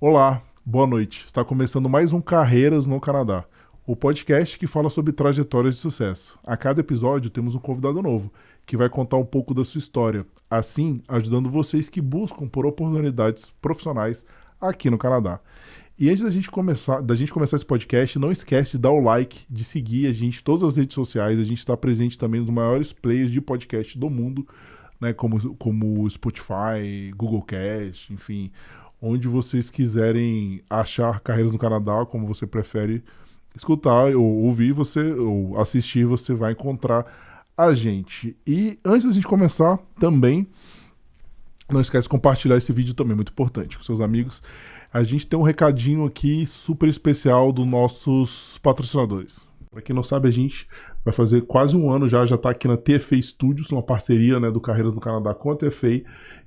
Olá, boa noite. Está começando mais um Carreiras no Canadá, o podcast que fala sobre trajetórias de sucesso. A cada episódio temos um convidado novo, que vai contar um pouco da sua história, assim ajudando vocês que buscam por oportunidades profissionais aqui no Canadá. E antes da gente começar esse podcast, não esquece de dar o like, de seguir a gente em todas as redes sociais. A gente está presente também nos maiores players de podcast do mundo, né, como Spotify, Google Cast, enfim, onde vocês quiserem achar carreiras no Canadá, como você prefere escutar ou ouvir, ou assistir, você vai encontrar a gente. E antes da gente começar, também não esquece de compartilhar esse vídeo também, muito importante, com seus amigos. A gente tem um recadinho aqui super especial dos nossos patrocinadores. Para quem não sabe, a gente vai fazer quase um ano já está aqui na TFA Studios, uma parceria, né, do Carreiras no Canadá com a TFA,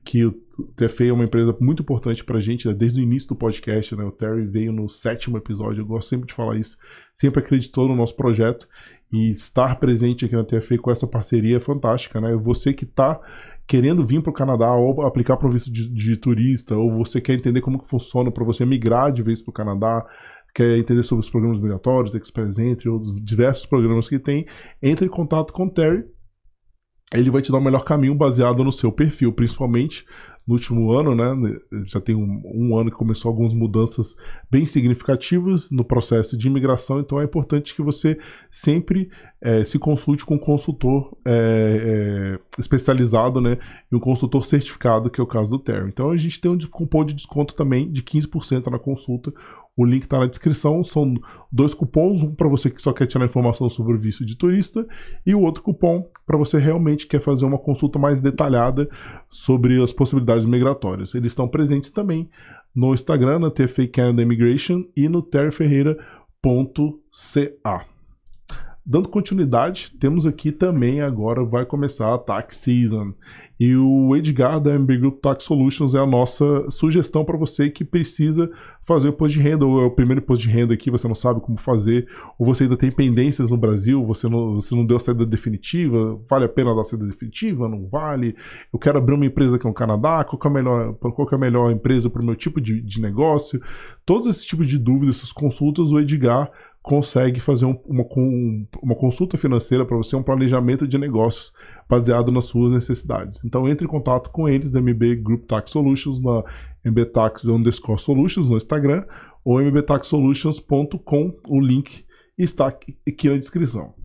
que o TFA é uma empresa muito importante para a gente, né, desde o início do podcast, né, o Terry veio no 7º episódio, eu gosto sempre de falar isso, sempre acreditou no nosso projeto, e estar presente aqui na TFA com essa parceria é fantástica, né, você que está querendo vir para o Canadá ou aplicar para um visto de turista, ou você quer entender como que funciona para você migrar de vez para o Canadá, quer entender sobre os programas migratórios, Express Entry, ou diversos programas que tem, entre em contato com o Terry. Ele vai te dar o melhor caminho baseado no seu perfil, principalmente no último ano, né? Já tem um ano que começou algumas mudanças bem significativas no processo de imigração, então é importante que você sempre se consulte com um consultor especializado, né? E um consultor certificado, que é o caso do Terry. Então a gente tem um cupom de desconto também de 15% na consulta. O link está na descrição, são 2 cupons, um para você que só quer tirar informação sobre o visto de turista e o outro cupom para você realmente quer fazer uma consulta mais detalhada sobre as possibilidades migratórias. Eles estão presentes também no Instagram, na TFA Canada Immigration e no terferreira.ca. Dando continuidade, temos aqui também agora vai começar a Tax Season. E o Edgar da MB Group Tax Solutions é a nossa sugestão para você que precisa fazer o imposto de renda, ou é o primeiro imposto de renda aqui, você não sabe como fazer, ou você ainda tem pendências no Brasil, você não deu a saída definitiva, vale a pena dar a saída definitiva, não vale? Eu quero abrir uma empresa aqui no Canadá, qual que é a melhor empresa para o meu tipo de negócio? Todos esses tipos de dúvidas, essas consultas, o Edgar consegue fazer uma consulta financeira para você, um planejamento de negócios baseado nas suas necessidades. Então entre em contato com eles, da MB Group Tax Solutions, na mbtax_solutions no Instagram, ou mbtaxsolutions.com, o link está aqui na descrição.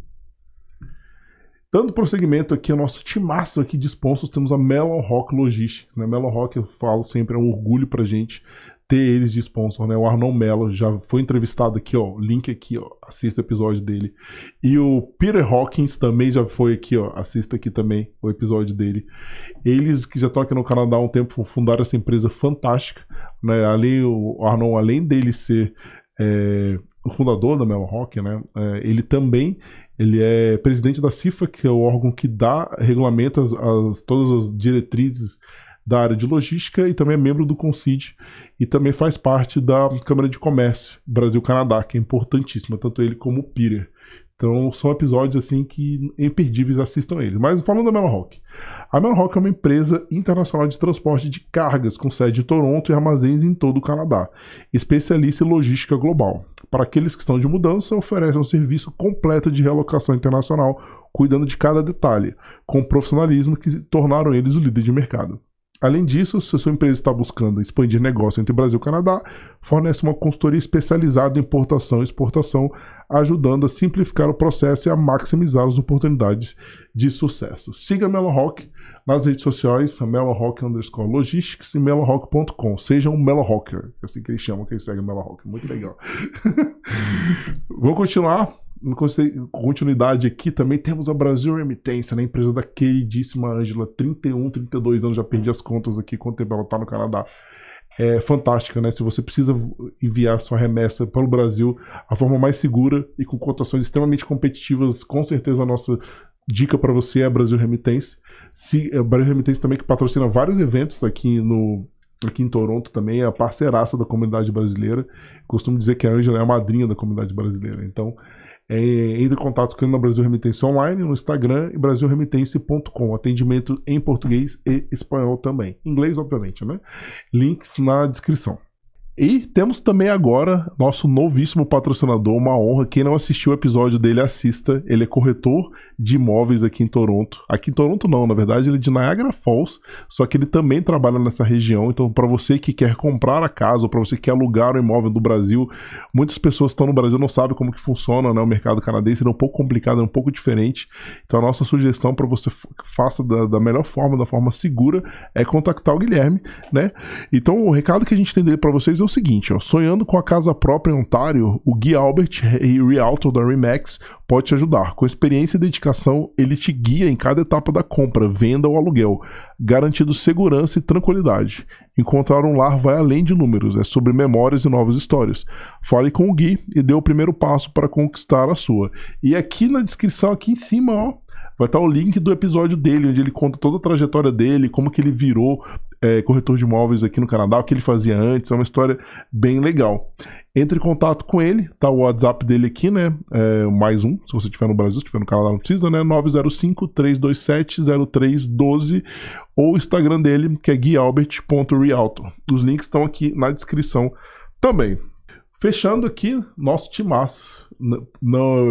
Dando prosseguimento aqui ao nosso timaço aqui de sponsors, temos a Melon Rock Logistics. Né? Melon Rock, eu falo sempre, é um orgulho pra gente ter eles de sponsor, né? O Arnon Mello já foi entrevistado aqui, ó, link aqui, ó, assista o episódio dele. E o Peter Hawkins também já foi aqui, ó, assista aqui também o episódio dele. Eles que já estão aqui no Canadá há um tempo fundaram essa empresa fantástica, né? O Arnon, além dele ser o fundador da Melon Rock, né? Ele é presidente da CIFA, que é o órgão que regulamenta todas as diretrizes da área de logística, e também é membro do CONCID e também faz parte da Câmara de Comércio Brasil-Canadá, que é importantíssima, tanto ele como o Peter. Então são episódios assim que imperdíveis, assistam eles. Mas falando da Melon Rock. A Melon Rock é uma empresa internacional de transporte de cargas com sede em Toronto e armazéns em todo o Canadá, especialista em logística global. Para aqueles que estão de mudança, oferece um serviço completo de realocação internacional, cuidando de cada detalhe, com profissionalismo que tornaram eles o líder de mercado. Além disso, se a sua empresa está buscando expandir negócio entre Brasil e Canadá, fornece uma consultoria especializada em importação e exportação, ajudando a simplificar o processo e a maximizar as oportunidades de sucesso. Siga a Melon Rock nas redes sociais, melonrock_logistics e melonrock.com. Seja um Melon Rocker, é assim que eles chamam, que eles seguem Melon Rock. Muito legal. Vou continuar. Em continuidade aqui também temos a Brasil Remittance, né? A empresa da queridíssima Ângela, 31, 32 anos, já perdi as contas aqui, quanto tempo ela está no Canadá. É fantástica, né? Se você precisa enviar sua remessa para o Brasil, a forma mais segura e com cotações extremamente competitivas, com certeza a nossa dica para você é a Brasil Remittance. A Brasil Remittance também que patrocina vários eventos aqui em Toronto também, é a parceiraça da comunidade brasileira. Costumo dizer que a Ângela é a madrinha da comunidade brasileira, então entre em contato com ele na Brasil Remittance Online, no Instagram, e brasilremittance.com. Atendimento em português e espanhol também. Inglês, obviamente, né? Links na descrição. E temos também agora nosso novíssimo patrocinador, uma honra. Quem não assistiu o episódio dele, assista. Ele é corretor de imóveis aqui em Toronto. Aqui em Toronto não, na verdade ele é de Niagara Falls, só que ele também trabalha nessa região. Então para você que quer comprar a casa, ou para você que quer alugar um imóvel do Brasil, muitas pessoas que estão no Brasil não sabem como que funciona, né, o mercado canadense. Ele é um pouco complicado, é um pouco diferente. Então a nossa sugestão para você faça da melhor forma, da forma segura, é contactar o Guilherme, né? Então o recado que a gente tem dele para vocês é o seguinte, ó, sonhando com a casa própria em Ontário, o Gui Albert, Realtor da RE/MAX, pode te ajudar. Com experiência e dedicação, ele te guia em cada etapa da compra, venda ou aluguel, garantindo segurança e tranquilidade. Encontrar um lar vai além de números, é sobre memórias e novas histórias. Fale com o Gui e dê o primeiro passo para conquistar a sua. E aqui na descrição, aqui em cima, ó, vai estar o link do episódio dele, onde ele conta toda a trajetória dele, como que ele virou corretor de imóveis aqui no Canadá, o que ele fazia antes. É uma história bem legal. Entre em contato com ele, tá o WhatsApp dele aqui, né? Mais um, se você estiver no Brasil, se estiver no Canadá não precisa, né? 905-327-0312, ou o Instagram dele, que é guialbert.realtor. Os links estão aqui na descrição também. Fechando aqui, nosso timaço.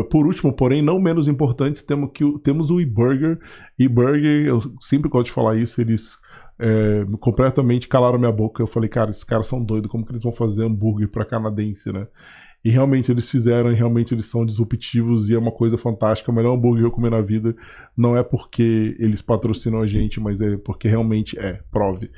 Por último, porém não menos importante, temos o eBurger. eBurger, eu sempre gosto de falar isso, eles completamente calaram minha boca. Eu falei, cara, esses caras são doidos, como que eles vão fazer hambúrguer para canadense, né? E realmente eles fizeram, e realmente eles são disruptivos, e é uma coisa fantástica. O melhor hambúrguer que eu comi na vida não é porque eles patrocinam a gente, mas é porque realmente prove.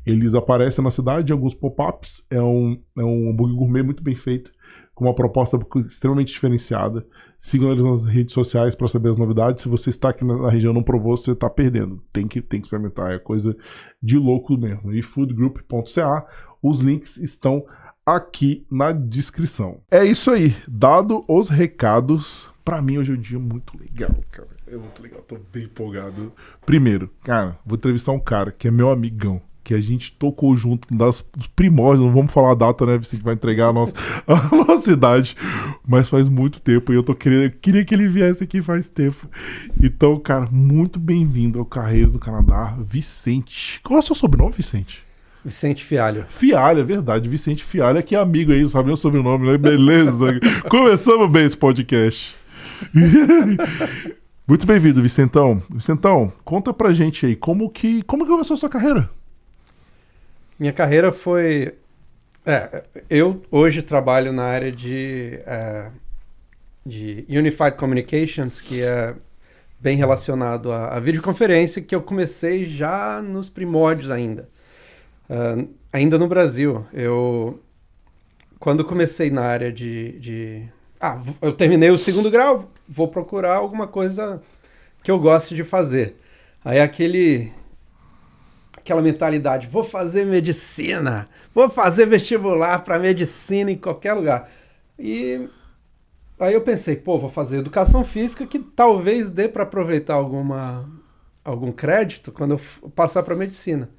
Eles aparecem na cidade em alguns pop-ups, é um hambúrguer gourmet muito bem feito, com uma proposta extremamente diferenciada. Sigam eles nas redes sociais para saber as novidades. Se você está aqui na região e não provou, você está perdendo. Tem que experimentar, é coisa de louco mesmo. E foodgroup.ca, os links estão aqui na descrição. É isso aí, dado os recados, pra mim hoje é um dia muito legal, cara. É muito legal, tô bem empolgado. Primeiro, cara, vou entrevistar um cara que é meu amigão, que a gente tocou junto dos primórdios, não vamos falar a data, né, Vicente, vai entregar a nossa idade, mas faz muito tempo e eu queria que ele viesse aqui faz tempo. Então, cara, muito bem-vindo ao Carreiros do Canadá, Vicente. Qual é o seu sobrenome, Vicente? Vicente Fialho. Fialho, é verdade, Vicente Fialho, que é amigo aí, não sabe meu sobrenome, né? Beleza. Começamos bem esse podcast. Muito bem-vindo, Vicentão. Vicentão, conta pra gente aí, como que começou a sua carreira? Minha carreira foi... eu hoje trabalho na área de Unified Communications, que é bem relacionado à videoconferência, que eu comecei já nos primórdios ainda. Ainda no Brasil. Quando comecei na área eu terminei o 2º grau, vou procurar alguma coisa que eu goste de fazer. Aí aquela mentalidade, vou fazer medicina, vou fazer vestibular para medicina em qualquer lugar. E aí eu pensei, vou fazer educação física, que talvez dê para aproveitar algum crédito quando eu passar para medicina.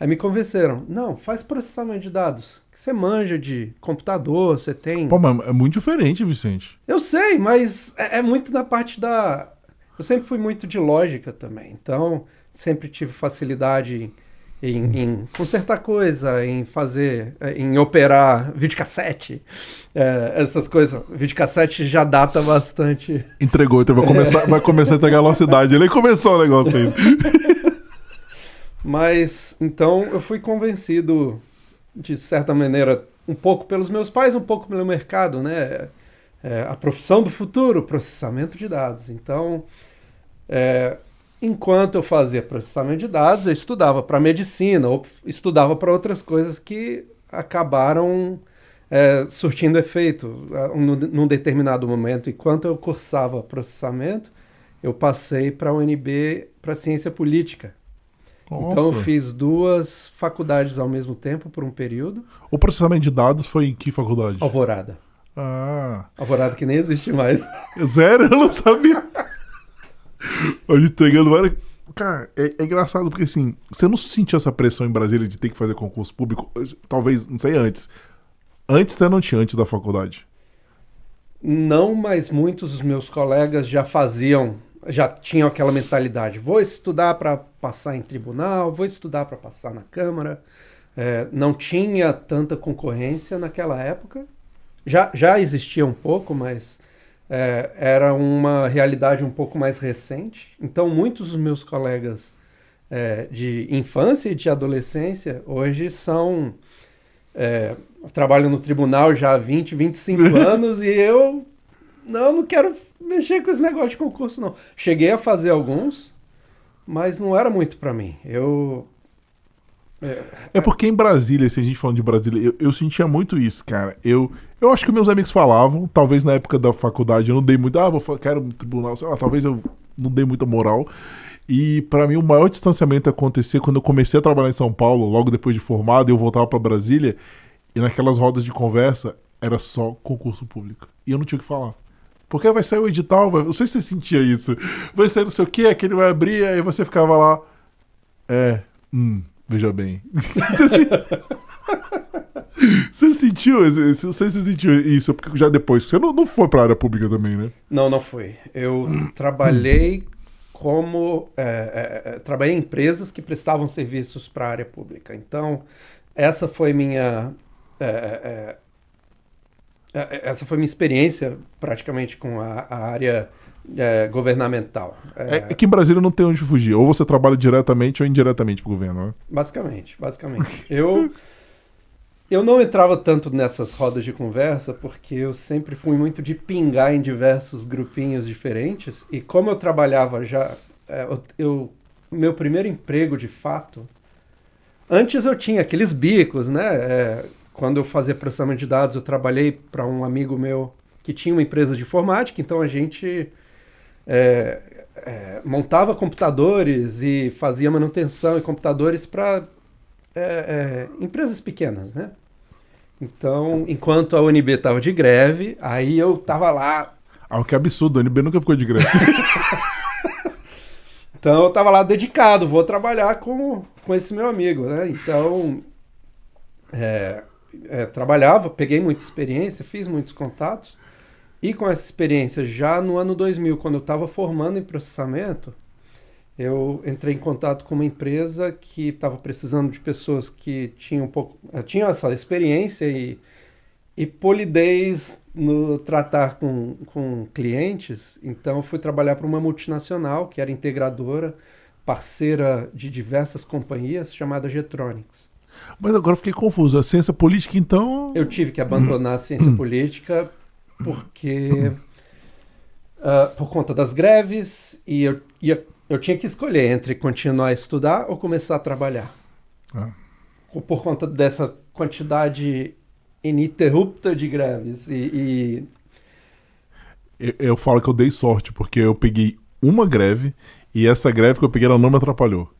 Aí me convenceram, não, faz processamento de dados, que você manja de computador, você tem... Pô, mas é muito diferente, Vicente. Eu sei, mas é muito na parte Eu sempre fui muito de lógica também, então sempre tive facilidade em consertar coisa, em operar videocassete, essas coisas. Videocassete já data bastante. Entregou, então vai começar a entregar a nossa idade. Ele começou o negócio aí. Mas, então, eu fui convencido, de certa maneira, um pouco pelos meus pais, um pouco pelo mercado, né? A profissão do futuro, processamento de dados. Então, enquanto eu fazia processamento de dados, eu estudava para medicina, ou estudava para outras coisas que acabaram surtindo efeito. Num determinado momento, enquanto eu cursava processamento, eu passei para a UNB, para ciência política. Nossa. Então eu fiz 2 faculdades ao mesmo tempo por um período. O processamento de dados foi em que faculdade? Alvorada. Alvorada que nem existe mais. Sério? Eu não sabia. Hoje entregando várias... Cara, é engraçado porque assim, você não sentiu essa pressão em Brasília de ter que fazer concurso público? Talvez, não sei, antes. Antes você não tinha, antes da faculdade? Não, mas muitos dos meus colegas já tinham aquela mentalidade. Vou estudar para passar em tribunal, vou estudar para passar na Câmara, Não tinha tanta concorrência naquela época. Já existia um pouco, mas era uma realidade um pouco mais recente. Então, muitos dos meus colegas de infância e de adolescência hoje trabalham no tribunal já há 20, 25 anos e eu não quero mexer com esse negócio de concurso, não. Cheguei a fazer alguns, mas não era muito para mim. É porque em Brasília, se a gente falando de Brasília, eu sentia muito isso, cara. Eu acho que meus amigos falavam, talvez na época da faculdade eu não dei muito, quero no tribunal, sei lá, talvez eu não dei muita moral. E pra mim o maior distanciamento acontecia quando eu comecei a trabalhar em São Paulo, logo depois de formado, e eu voltava pra Brasília, e naquelas rodas de conversa era só concurso público. E eu não tinha o que falar. Porque vai sair o edital, não sei se você sentia isso. Vai sair não sei o que, aquele vai abrir, aí você ficava lá. Veja bem. Você sentiu isso? Porque já depois, você não foi pra área pública também, né? Não fui. Eu trabalhei trabalhei em empresas que prestavam serviços para a área pública. Então, essa foi minha experiência praticamente com a área governamental. É que em Brasília não tem onde fugir. Ou você trabalha diretamente ou indiretamente para o governo, né? Basicamente. Eu não entrava tanto nessas rodas de conversa porque eu sempre fui muito de pingar em diversos grupinhos diferentes. E como eu trabalhava já... meu primeiro emprego, de fato... Antes eu tinha aqueles bicos, né? Quando eu fazia processamento de dados, eu trabalhei para um amigo meu que tinha uma empresa de informática. Então a gente montava computadores e fazia manutenção em computadores para empresas pequenas, né? Então, enquanto a UNB estava de greve, aí eu estava lá. Que absurdo, a UNB nunca ficou de greve. Então eu estava lá dedicado, vou trabalhar com esse meu amigo, né? Então, trabalhava, peguei muita experiência, fiz muitos contatos. E com essa experiência, já no ano 2000, quando eu estava formando em processamento, eu entrei em contato com uma empresa que estava precisando de pessoas que tinham essa experiência e polidez no tratar com clientes. Então, eu fui trabalhar para uma multinacional, que era integradora, parceira de diversas companhias, chamada Getronics. Mas agora eu fiquei confuso. A ciência política, então... Eu tive que abandonar a ciência política porque... por conta das greves, e eu tinha que escolher entre continuar a estudar ou começar a trabalhar. Por conta dessa quantidade ininterrupta de greves. Eu falo que eu dei sorte, porque eu peguei uma greve, e essa greve que eu peguei, ela não me atrapalhou.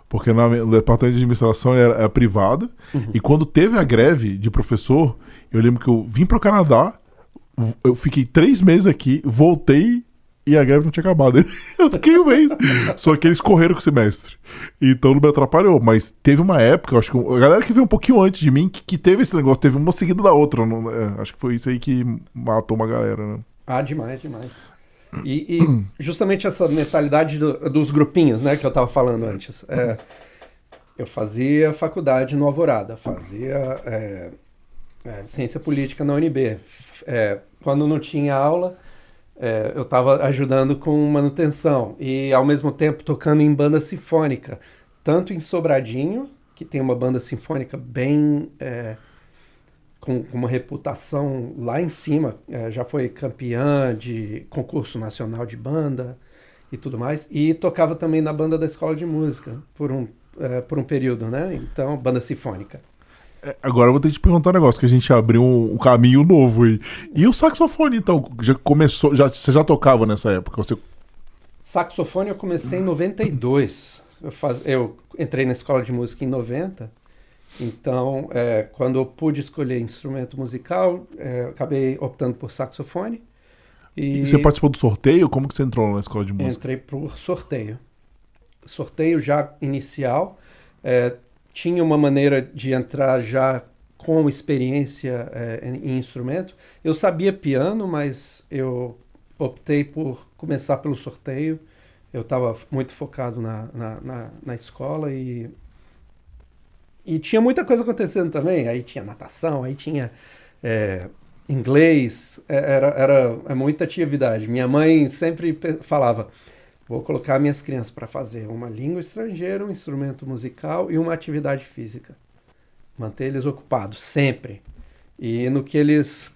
Porque no departamento de administração era privado, e quando teve a greve de professor, eu lembro que eu vim para o Canadá, eu fiquei 3 meses aqui, voltei e a greve não tinha acabado. Eu fiquei um mês. Só que eles correram com o semestre. Então não me atrapalhou. Mas teve uma época, acho que a galera que veio um pouquinho antes de mim, que teve esse negócio, teve uma seguida da outra. Acho que foi isso aí que matou uma galera, né? Demais. E justamente essa mentalidade dos grupinhos, né, que eu estava falando antes. Eu fazia faculdade no Alvorada, fazia ciência política na UNB. Quando não tinha aula, eu estava ajudando com manutenção e, ao mesmo tempo, tocando em banda sinfônica. Tanto em Sobradinho, que tem uma banda sinfônica bem... com uma reputação lá em cima. Já foi campeã de concurso nacional de banda e tudo mais. E tocava também na banda da escola de música por um período, né? Então, banda sinfônica. Agora eu vou ter que te perguntar um negócio, que a gente abriu um caminho novo aí. E o saxofone, então? Já começou, você já tocava nessa época? Saxofone eu comecei em 92. Eu entrei na escola de música em 90. Então, quando eu pude escolher instrumento musical, acabei optando por saxofone. E você participou do sorteio? Como que você entrou na escola de música? Entrei por sorteio. Sorteio já inicial. Tinha uma maneira de entrar já com experiência em instrumento. Eu sabia piano, mas eu optei por começar pelo sorteio. Eu estava muito focado na escola e E tinha muita coisa acontecendo também. Aí tinha natação, aí tinha inglês, era muita atividade. Minha mãe sempre falava: vou colocar minhas crianças para fazer uma língua estrangeira, um instrumento musical e uma atividade física. Manter eles ocupados, sempre. E no que eles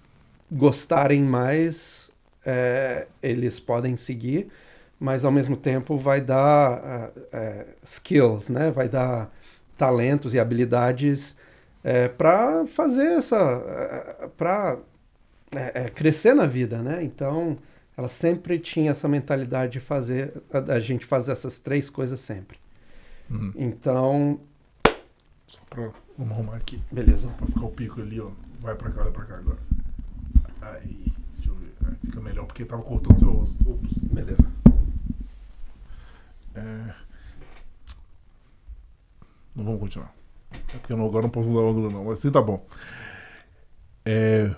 gostarem mais, eles podem seguir, mas ao mesmo tempo vai dar skills, né? Vai dar talentos e habilidades para fazer para crescer na vida, né? Então, ela sempre tinha essa mentalidade de fazer a gente fazer essas 3 coisas sempre. Uhum. Então, Só pra... Vamos arrumar aqui. beleza. Pra ficar o pico ali, ó. Vai pra cá, olha pra cá agora. Aí, deixa eu ver. Aí fica melhor porque tava cortando seu rosto. Ops. Beleza. Não vamos continuar. É porque agora não posso mudar o ângulo não, mas assim tá bom.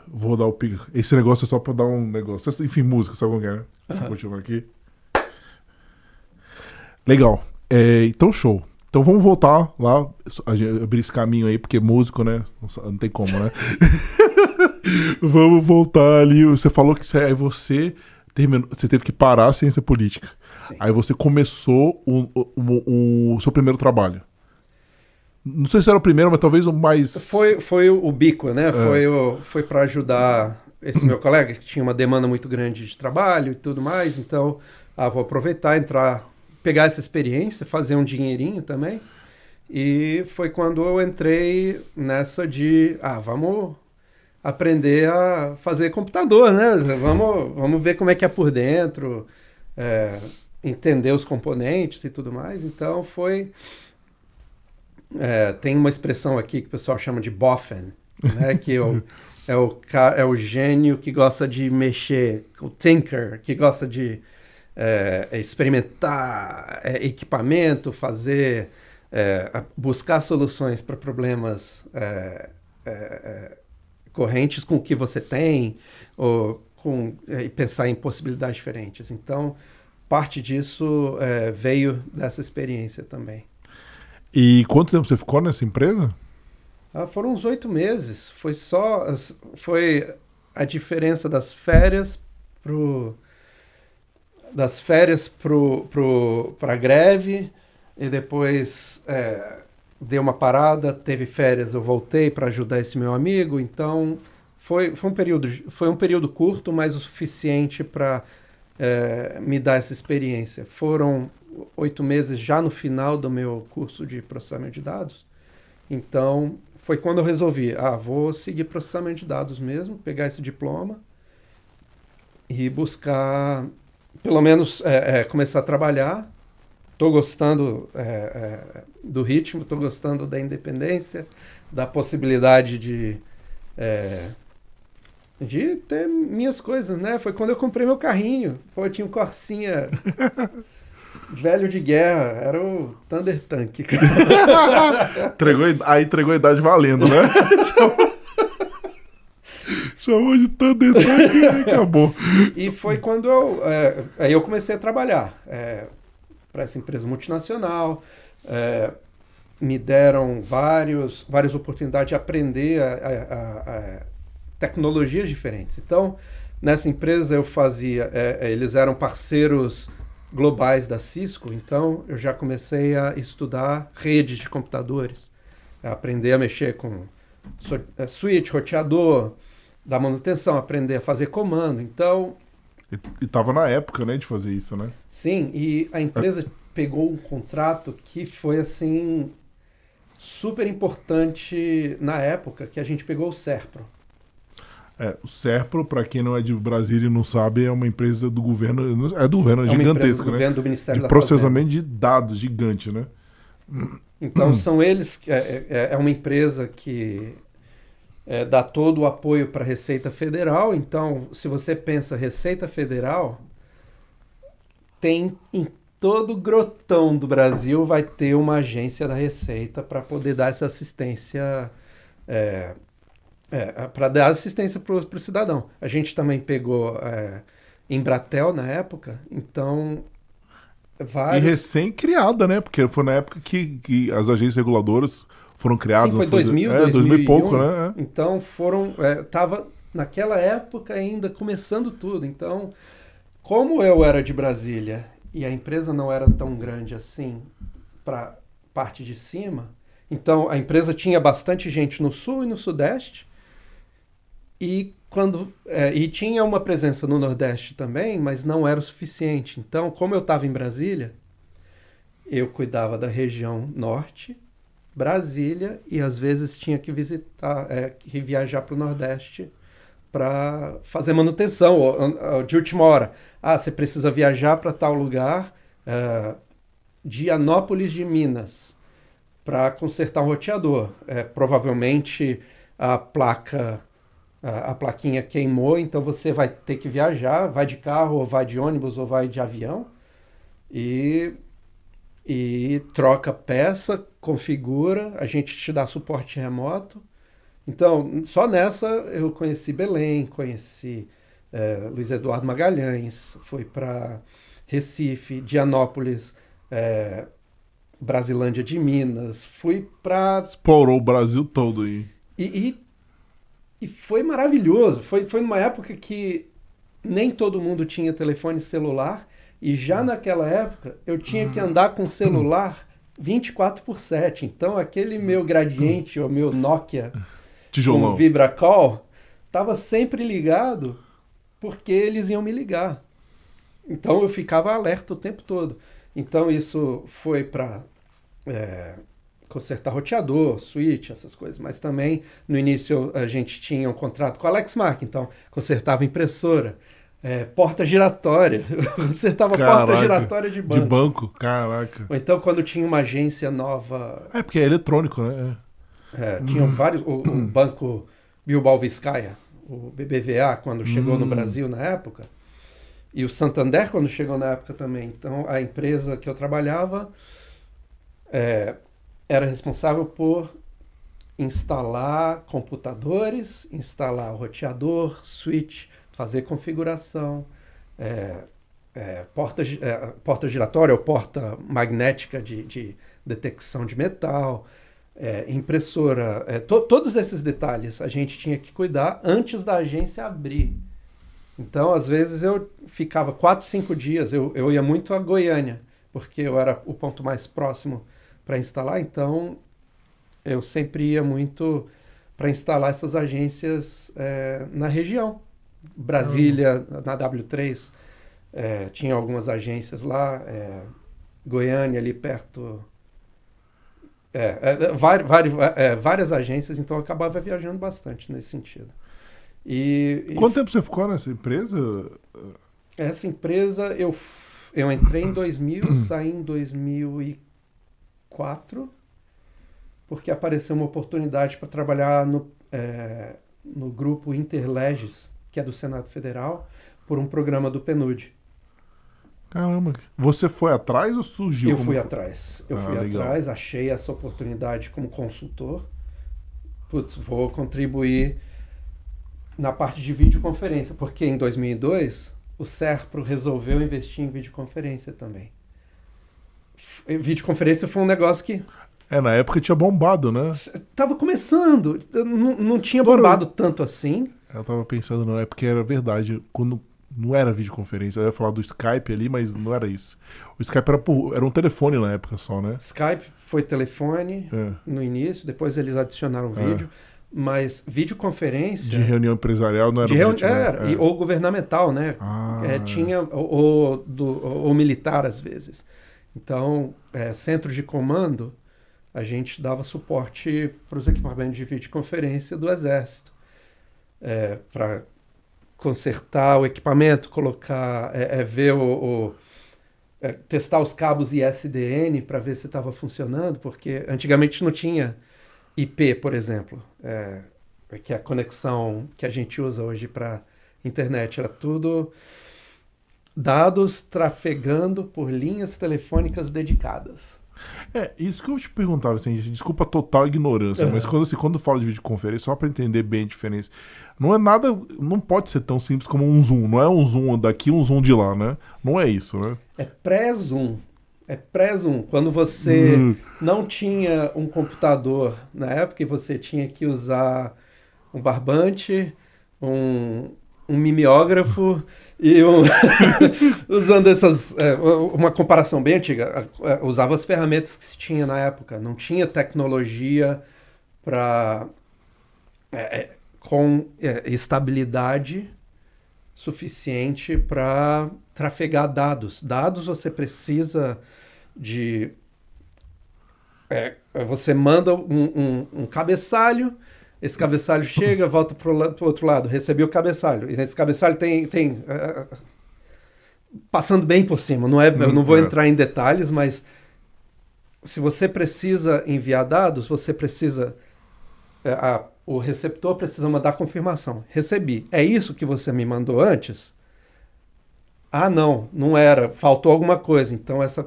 Vou dar o pico. Esse negócio é só pra dar um negócio. Enfim, música, sabe como é, né? Deixa eu continuar aqui. Legal. Então, show. Então vamos voltar lá, abrir esse caminho aí, porque músico, né? Não tem como, né? Vamos voltar ali. Você falou que você teve que parar a ciência política. Sim. Aí você começou o seu primeiro trabalho. Não sei se era o primeiro, mas talvez o mais... Foi o bico, né? Foi para ajudar esse meu colega, que tinha uma demanda muito grande de trabalho e tudo mais. Então, vou aproveitar, pegar essa experiência, fazer um dinheirinho também. E foi quando eu entrei nessa de, vamos aprender a fazer computador, né? Vamos ver como é que é por dentro, entender os componentes e tudo mais. Então tem uma expressão aqui que o pessoal chama de boffin, né? Que é o gênio que gosta de mexer, o tinker, que gosta de experimentar equipamento, fazer, buscar soluções para problemas correntes com o que você tem, e pensar em possibilidades diferentes. Então, parte disso veio dessa experiência também. E quanto tempo você ficou nessa empresa? Foram uns 8 meses. Foi a diferença das férias para a greve, e depois deu uma parada, teve férias, eu voltei para ajudar esse meu amigo. Então foi um período curto, mas o suficiente para me dar essa experiência. Foram 8 meses já no final do meu curso de processamento de dados. Então foi quando eu resolvi, vou seguir processamento de dados mesmo, pegar esse diploma e buscar, pelo menos, começar a trabalhar. Estou gostando do ritmo, estou gostando da independência, da possibilidade de ter minhas coisas, né? Foi quando eu comprei meu carrinho. Eu tinha um Corsinha velho de guerra, era o Thunder Tank. Entregou a idade valendo, né? Chamou de Thunder Tank e acabou. E foi quando aí eu comecei a trabalhar para essa empresa multinacional. Me deram várias oportunidades de aprender tecnologias diferentes. Então, nessa empresa eu fazia... eles eram parceiros globais da Cisco, então eu já comecei a estudar redes de computadores, aprender a mexer com switch, roteador, dar manutenção, aprender a fazer comando. Então... E estava na época, né, de fazer isso, né? Sim, e a empresa pegou um contrato que foi, assim, super importante na época, que a gente pegou o Serpro. O Serpro, para quem não é de Brasília e não sabe, é uma empresa do governo, é gigantesca, do né? governo, do Ministério da processamento de dados, gigante, né? Então, são eles, é uma empresa que dá todo o apoio para a Receita Federal. Então, se você pensa Receita Federal, tem em todo grotão do Brasil vai ter uma agência da Receita para poder dar essa assistência, para dar assistência para o cidadão. A gente também pegou Embratel na época, então... E recém-criada, né? Porque foi na época que as agências reguladoras foram criados. Sim, foi não 2000, 2000 e pouco, 2001. né? Então tava naquela época ainda começando tudo. Então, como eu era de Brasília e a empresa não era tão grande assim para parte de cima, então a empresa tinha bastante gente no sul e no sudeste e tinha uma presença no nordeste também, mas não era o suficiente. Então, como eu estava em Brasília, eu cuidava da região norte, Brasília, e às vezes tinha que que viajar para o Nordeste para fazer manutenção ou de última hora. Ah, você precisa viajar para tal lugar, de Anópolis de Minas, para consertar um roteador. Provavelmente a plaquinha queimou, então você vai ter que viajar, vai de carro, ou vai de ônibus, ou vai de avião, e troca peça, configura, a gente te dá suporte remoto. Então, só nessa eu conheci Belém, conheci Luiz Eduardo Magalhães, fui para Recife, Dianópolis, Brasilândia de Minas, fui para... Explorou o Brasil todo aí. E foi maravilhoso, foi numa época que nem todo mundo tinha telefone celular, e já naquela época eu tinha que andar com celular 24/7. Então aquele meu Gradiente ou meu Nokia Tijolão. com VibraCall estava sempre ligado porque eles iam me ligar. Então eu ficava alerta o tempo todo. Então isso foi para consertar roteador, switch, essas coisas. Mas também no início a gente tinha um contrato com a Lexmark, então consertava impressora. Porta giratória. Você tava porta giratória de banco. De banco, caraca. Ou então quando tinha uma agência nova. Porque é eletrônico, né? Tinham vários. O banco Bilbao Vizcaya, o BBVA, quando chegou no Brasil na época. E o Santander, quando chegou na época também. Então a empresa que eu trabalhava era responsável por instalar computadores, instalar o roteador, switch, fazer configuração, porta giratória ou porta magnética de detecção de metal, impressora, todos esses detalhes a gente tinha que cuidar antes da agência abrir. Então, às vezes eu ficava 4, 5 dias, eu ia muito a Goiânia, porque eu era o ponto mais próximo para instalar, então eu sempre ia muito para instalar essas agências na região. Brasília, na W3, tinha algumas agências lá, Goiânia ali perto, várias agências, então eu acabava viajando bastante nesse sentido. Quanto tempo você ficou nessa empresa? Essa empresa, eu entrei em 2000, saí em 2004, porque apareceu uma oportunidade para trabalhar no grupo Interleges, que é do Senado Federal, por um programa do PNUD. Caramba, você foi atrás ou surgiu? Eu fui atrás, legal. Achei essa oportunidade como consultor. Putz, vou contribuir na parte de videoconferência, porque em 2002 o Serpro resolveu investir em videoconferência também. Videoconferência foi um negócio que... na época tinha bombado, né? Tava começando, não tinha bombado tanto assim. Eu tava pensando, não, porque era verdade, quando não era videoconferência, eu ia falar do Skype ali, mas não era isso. O Skype era um telefone na época só, né? Skype foi telefone no início, depois eles adicionaram vídeo, mas videoconferência... De reunião empresarial não era o objetivo, ou governamental, né? Tinha, ou militar às vezes. Então, centro de comando, a gente dava suporte para os equipamentos de videoconferência do Exército. Para consertar o equipamento, colocar, ver testar os cabos ISDN para ver se estava funcionando, porque antigamente não tinha IP, por exemplo, que é a conexão que a gente usa hoje para internet, era tudo dados trafegando por linhas telefônicas dedicadas. Isso que eu te perguntava, assim, desculpa a total ignorância, mas quando falo de videoconferência, só para entender bem a diferença, não pode ser tão simples como um Zoom, não é um Zoom daqui, um Zoom de lá, né? Não é isso, né? É pré-Zoom. É pré-Zoom. Quando você não tinha um computador na época e você tinha que usar um barbante, um mimeógrafo e usando uma comparação bem antiga, usava as ferramentas que se tinha na época. Não tinha tecnologia com estabilidade suficiente para trafegar dados. Dados você precisa de... você manda um cabeçalho, esse cabeçalho chega, volta para o outro lado, recebi o cabeçalho. E nesse cabeçalho tem passando bem por cima, eu não vou entrar em detalhes, mas se você precisa enviar dados, você precisa... o receptor precisa mandar confirmação. Recebi. É isso que você me mandou antes? Ah, não era. Faltou alguma coisa. Então essa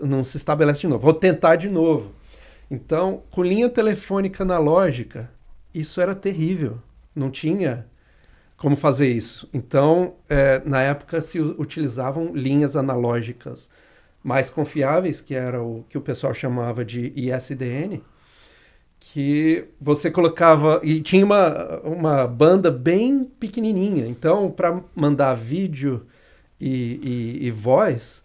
não se estabelece de novo. Vou tentar de novo. Então, com linha telefônica analógica, isso era terrível. Não tinha como fazer isso. Então, na época se utilizavam linhas analógicas mais confiáveis, que era o que o pessoal chamava de ISDN, que você colocava... E tinha uma banda bem pequenininha. Então, para mandar vídeo e voz,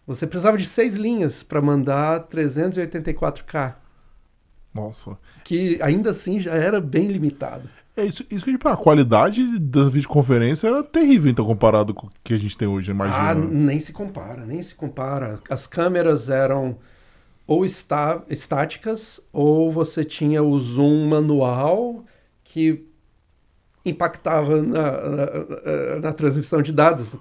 você precisava de 6 linhas para mandar 384K. Nossa. Que ainda assim já era bem limitado. Isso que tipo, a qualidade das videoconferências era terrível, então, comparado com o que a gente tem hoje, imagina. Nem se compara. As câmeras eram ou estáticas, ou você tinha o zoom manual que impactava na transmissão de dados.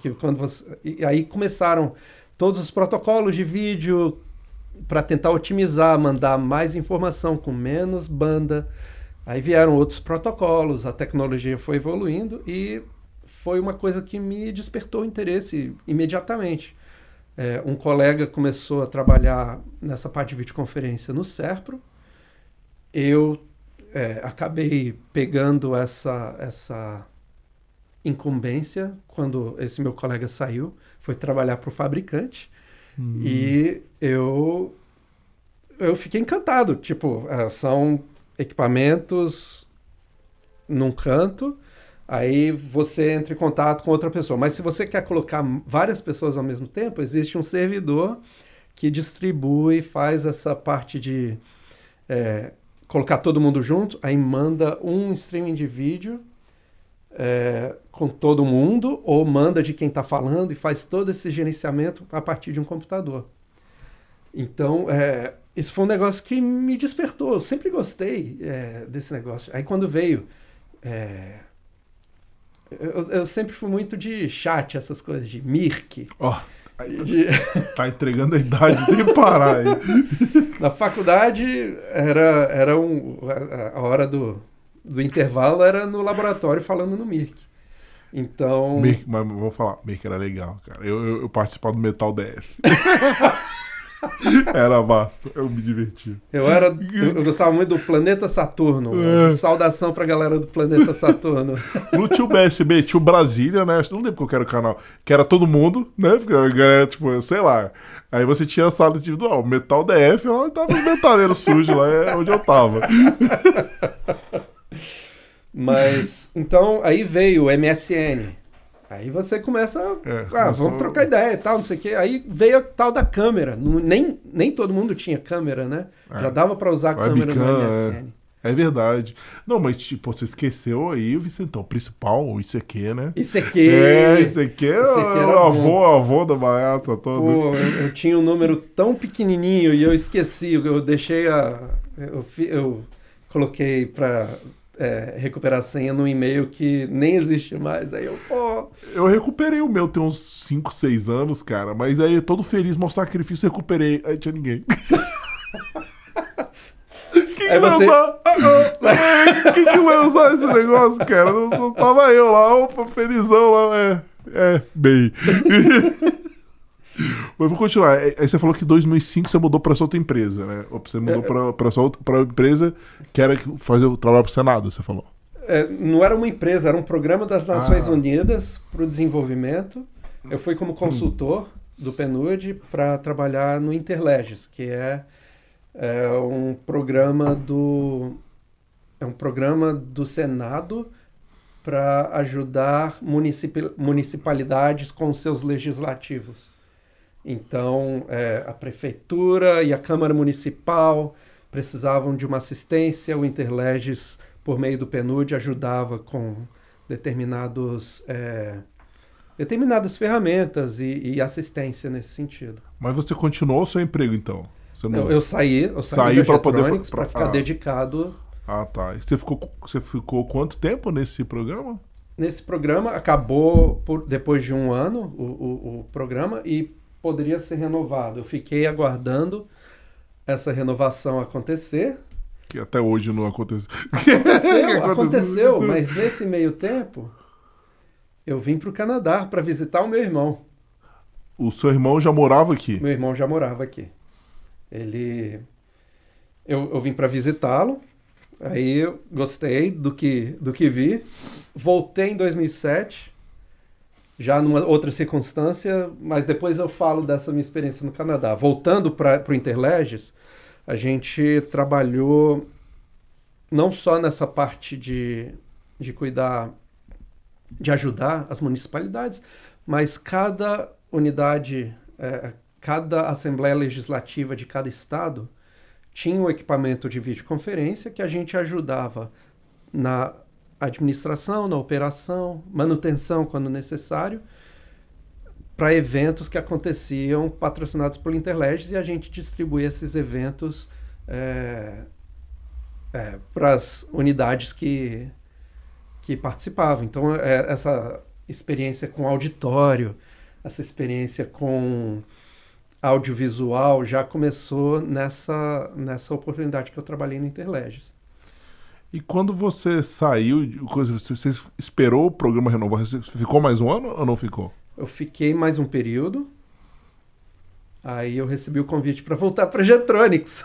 E aí começaram todos os protocolos de vídeo para tentar otimizar, mandar mais informação com menos banda. Aí vieram outros protocolos, a tecnologia foi evoluindo e foi uma coisa que me despertou interesse imediatamente. Um colega começou a trabalhar nessa parte de videoconferência no Serpro. Eu acabei pegando essa incumbência quando esse meu colega saiu, foi trabalhar para o fabricante. E eu fiquei encantado. Tipo, são equipamentos num canto, aí você entra em contato com outra pessoa. Mas se você quer colocar várias pessoas ao mesmo tempo, existe um servidor que distribui, faz essa parte de colocar todo mundo junto, aí manda um streaming de vídeo com todo mundo, ou manda de quem está falando e faz todo esse gerenciamento a partir de um computador. Então, isso foi um negócio que me despertou. Eu sempre gostei desse negócio. Aí quando veio... Eu sempre fui muito de chat, essas coisas, de Mirk. Tá entregando a idade, tem que parar aí. Na faculdade, a hora do intervalo era no laboratório falando no Mirk. Então... Mirk, mas vou falar, Mirk era legal, cara. Eu participava do Metal DS. Era massa, eu me divertia. Eu gostava muito do Planeta Saturno. Saudação pra galera do Planeta Saturno. No tio BSB, tio Brasília, né? Não lembro qual que era o canal. Que era todo mundo, né? Porque a galera, tipo, sei lá. Aí você tinha a sala individual. Metal DF, lá tava os metaleiros sujos lá, onde eu tava. Mas, então, aí veio o MSN. Aí você começa vamos trocar ideia e tal, não sei o quê. Aí veio a tal da câmera. Nem todo mundo tinha câmera, né? Já dava pra usar a câmera no MSN. É verdade. Não, mas tipo, você esqueceu aí, Vicentão, o principal, o ICQ, né? ICQ. ICQ é o avô da bagaça toda. Pô, eu tinha um número tão pequenininho e eu esqueci. Eu deixei eu coloquei pra... recuperar a senha no e-mail que nem existe mais. Aí eu recuperei o meu tem uns 5, 6 anos, cara. Mas aí todo feliz, mau sacrifício, recuperei. Aí tinha ninguém. Quem vai usar? Quem que vai usar esse negócio, cara? Não tava eu lá, opa, felizão lá. Bem. Mas vou continuar. Aí você falou que em 2005 você mudou para essa outra empresa, né? Ou você mudou para essa outra empresa que era fazer o trabalho para o Senado, você falou. Não era uma empresa, era um programa das Nações Unidas para o desenvolvimento. Eu fui como consultor do PNUD para trabalhar no Interleges, que é um programa do Senado para ajudar municipalidades com seus legislativos. Então, a prefeitura e a Câmara Municipal precisavam de uma assistência, o Interleges, por meio do PNUD, ajudava com determinadas ferramentas e assistência nesse sentido. Mas você continuou o seu emprego, então? Você não... Eu saí da Jetronics para ficar dedicado. Ah, tá. E você ficou quanto tempo nesse programa? Nesse programa, acabou depois de um ano o programa e poderia ser renovado. Eu fiquei aguardando essa renovação acontecer. Que até hoje não aconteceu. Aconteceu, mas nesse meio tempo, eu vim para o Canadá para visitar o meu irmão. O seu irmão já morava aqui? Meu irmão já morava aqui. Eu vim para visitá-lo, aí eu gostei do que vi. Voltei em 2007, já numa outra circunstância, mas depois eu falo dessa minha experiência no Canadá. Voltando para o Interleges, a gente trabalhou não só nessa parte de cuidar, de ajudar as municipalidades, mas cada unidade, cada Assembleia Legislativa de cada estado tinha um equipamento de videoconferência que a gente ajudava na administração, na operação, manutenção quando necessário, para eventos que aconteciam patrocinados por Interleges, e a gente distribuía esses eventos para as unidades que participavam. Então, essa experiência com auditório, essa experiência com audiovisual já começou nessa oportunidade que eu trabalhei no Interleges. E quando você saiu, você esperou o programa renovar? Você ficou mais um ano ou não ficou? Eu fiquei mais um período. Aí eu recebi o convite para voltar para a Jetronics.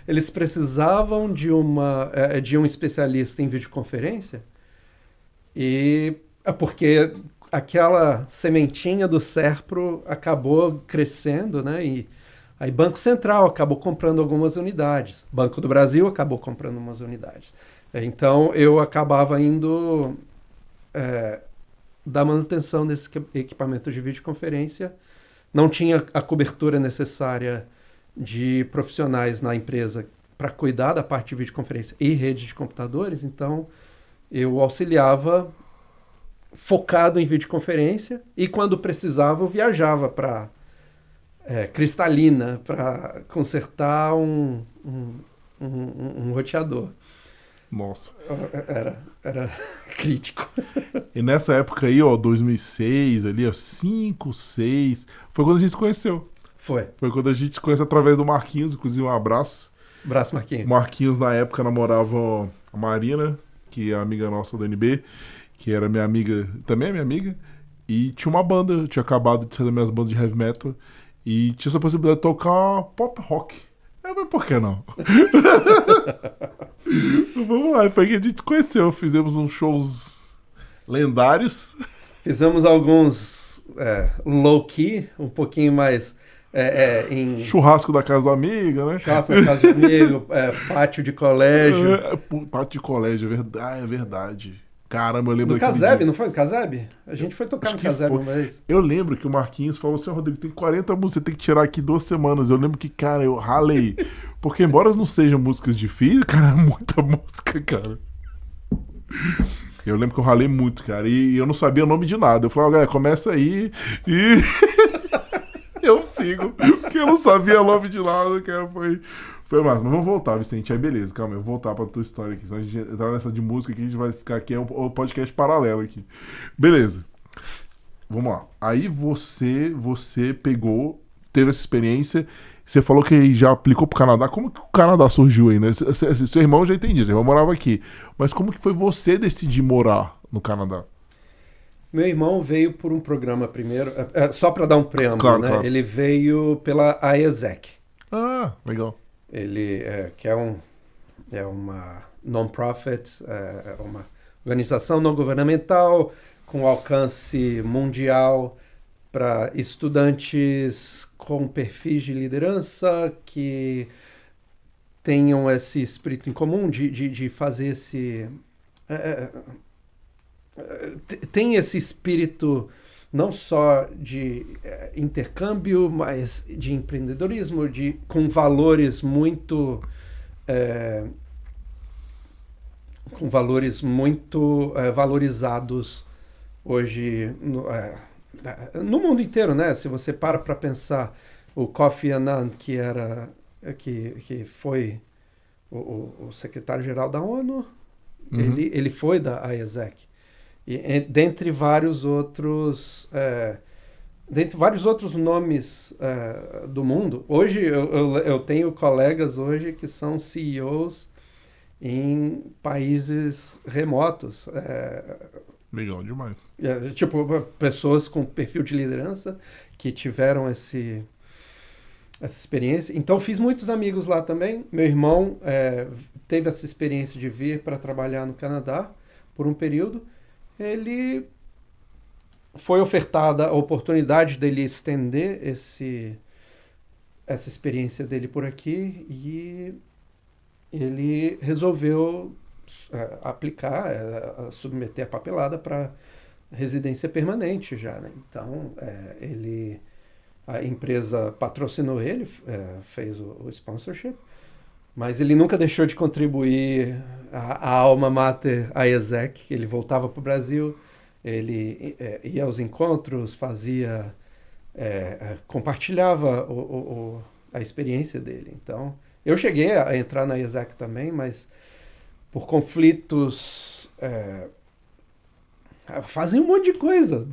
Eles precisavam de um especialista em videoconferência. E porque aquela sementinha do Serpro acabou crescendo, né? E aí Banco Central acabou comprando algumas unidades. Banco do Brasil acabou comprando umas unidades. Então eu acabava indo da manutenção desse equipamento de videoconferência. Não tinha a cobertura necessária de profissionais na empresa para cuidar da parte de videoconferência e rede de computadores, então eu auxiliava focado em videoconferência e quando precisava eu viajava para Cristalina para consertar um roteador. Nossa. Era crítico. E nessa época aí, 2006, ali, 5, 6, foi quando a gente se conheceu. Foi quando a gente se conheceu através do Marquinhos, inclusive um abraço. Abraço, Marquinhos. Marquinhos, na época, namorava a Marina, que é amiga nossa do NB, que era minha amiga, também é minha amiga, e tinha uma banda, eu tinha acabado de sair das minhas bandas de heavy metal, e tinha essa possibilidade de tocar pop rock. Mas por que não? Vamos lá, foi que a gente se conheceu, fizemos uns shows lendários. Fizemos alguns low-key, um pouquinho mais em... Churrasco da casa da amiga, né? Churrasco da casa de amigo, pátio de colégio. Pátio de colégio, é verdade. Caramba, eu lembro no Caseb, não foi no Caseb? A gente foi tocar no Caseb uma vez. Eu lembro que o Marquinhos falou assim, Rodrigo, tem 40 músicas, você tem que tirar aqui 2 semanas. Eu lembro que, cara, eu ralei. Porque embora não sejam músicas difíceis, cara, é muita música, cara. Eu lembro que eu ralei muito, cara, e eu não sabia o nome de nada. Eu falei, galera, começa aí e eu sigo, porque eu não sabia o nome de nada, cara, foi massa. Mas vamos voltar, Vicente, aí beleza, calma, eu vou voltar pra tua história aqui, senão a gente entrar nessa de música aqui, a gente vai ficar aqui, é o podcast paralelo aqui. Beleza, vamos lá. Aí você pegou, teve essa experiência, você falou que já aplicou pro Canadá. Como que o Canadá surgiu aí, né? Seu irmão, eu já entendi, seu irmão morava aqui, mas como que foi você decidir morar no Canadá? Meu irmão veio por um programa primeiro, só para dar um preâmbulo, claro, né? Claro. Ele veio pela AESEC. Ah, legal. Ele que é uma non-profit, uma organização não governamental com alcance mundial para estudantes com perfis de liderança que tenham esse espírito em comum de fazer esse... tem esse espírito não só de intercâmbio, mas de empreendedorismo, com valores muito valorizados hoje no mundo inteiro, né? Se você para pensar, o Kofi Annan, que foi o secretário-geral da ONU, ele foi da IASEC. E dentre vários outros nomes do mundo. Hoje eu tenho colegas hoje que são CEOs em países remotos. Legal demais. Tipo, pessoas com perfil de liderança que tiveram essa experiência. Então, fiz muitos amigos lá também. Meu irmão teve essa experiência de vir para trabalhar no Canadá por um período. Ele foi ofertada a oportunidade dele estender essa experiência dele por aqui e ele resolveu aplicar, submeter a papelada para residência permanente já, né? Então, a empresa patrocinou ele, fez o sponsorship, mas ele nunca deixou de contribuir a alma mater, a IASEC. Ele voltava para o Brasil, ele ia aos encontros, compartilhava a experiência dele. Então, eu cheguei a entrar na IASEC também, mas por conflitos fazem um monte de coisa.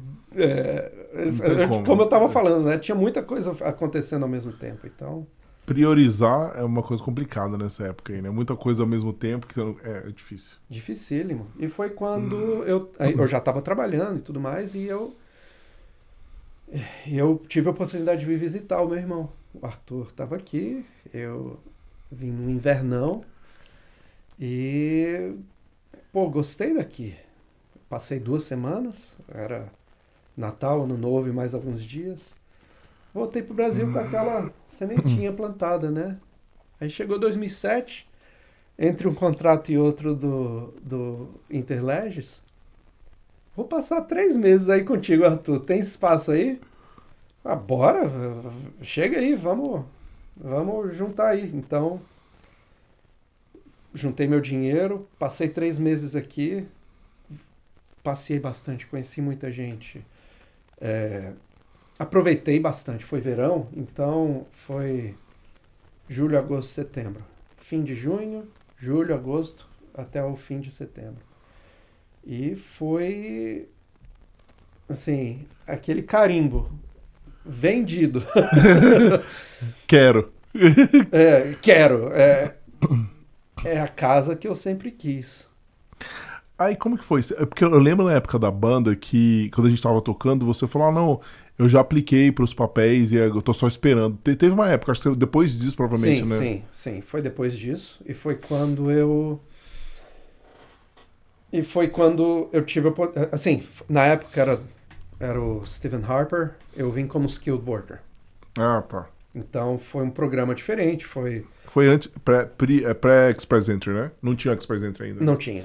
Como eu estava falando, né? Tinha muita coisa acontecendo ao mesmo tempo. Então, priorizar é uma coisa complicada nessa época aí, né? Muita coisa ao mesmo tempo que é difícil. Dificílimo. E foi quando eu já estava trabalhando e tudo mais, e eu tive a oportunidade de vir visitar o meu irmão. O Arthur estava aqui, eu vim no invernão e, gostei daqui. Passei 2 semanas, era Natal, Ano Novo e mais alguns dias. Voltei pro Brasil com aquela sementinha plantada, né? Aí chegou 2007, entre um contrato e outro do Interlegis. Vou passar 3 meses aí contigo, Arthur. Tem espaço aí? Bora, chega aí, vamos juntar aí. Então, juntei meu dinheiro, passei 3 meses aqui, passei bastante, conheci muita gente. Aproveitei bastante, foi verão, então foi julho, agosto, setembro. Fim de junho, julho, agosto, até o fim de setembro. E foi, assim, aquele carimbo, vendido. Quero. Quero. É a casa que eu sempre quis. Aí como que foi? Porque eu lembro na época da banda que, quando a gente tava tocando, você falou, não, eu já apliquei pros papéis e eu tô só esperando. Teve uma época, acho que depois disso, provavelmente, né? Sim. Foi depois disso. E foi quando eu tive... Assim, na época era o Stephen Harper, eu vim como skilled worker. Ah, tá. Então foi um programa diferente, foi antes, pré-Express Entry, né? Não tinha Express Entry ainda. Não tinha.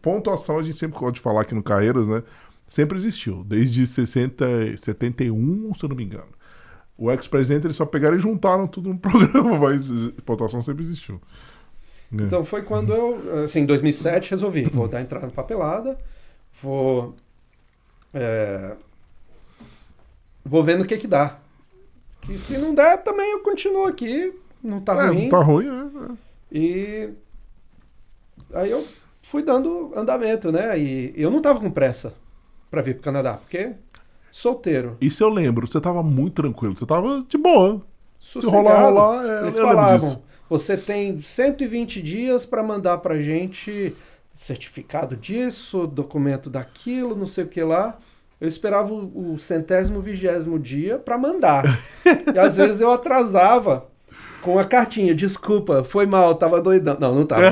Pontuação a gente sempre pode falar aqui no Carreiras, né? Sempre existiu, desde 71, se eu não me engano. O Express Entry eles só pegaram e juntaram tudo no programa, mas pontuação sempre existiu. Então foi quando eu, assim, em 2007, resolvi, vou dar entrada na papelada, vou vendo o que dá. Que se não der, também eu continuo aqui, não tá ruim. Não tá ruim, E aí eu fui dando andamento, né? E eu não tava com pressa pra vir pro Canadá, porque solteiro. Isso eu lembro, você tava muito tranquilo, você tava de boa. Sossegado. Se rolar, eles eu lembro falavam, disso. você tem 120 dias pra mandar pra gente certificado disso, documento daquilo, não sei o que lá. Eu esperava o 120º dia pra mandar. E às vezes eu atrasava com a cartinha, desculpa, foi mal, tava doidão. Não tava.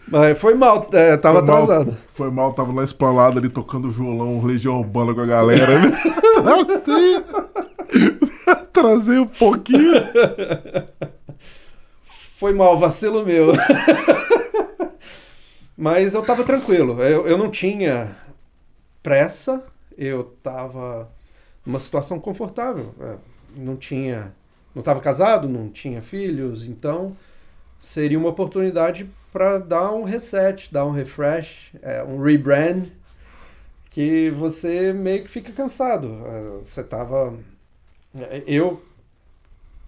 Mas foi mal, tava atrasado. Foi mal, tava na esplanada ali tocando violão, Legião Urbana com a galera. Né? Trazei um pouquinho. Foi mal, vacilo meu. Mas eu tava tranquilo, eu não tinha pressa, eu tava numa situação confortável. Não tava casado, não tinha filhos, então seria uma oportunidade para dar um reset, dar um refresh, um rebrand, que você meio que fica cansado. Eu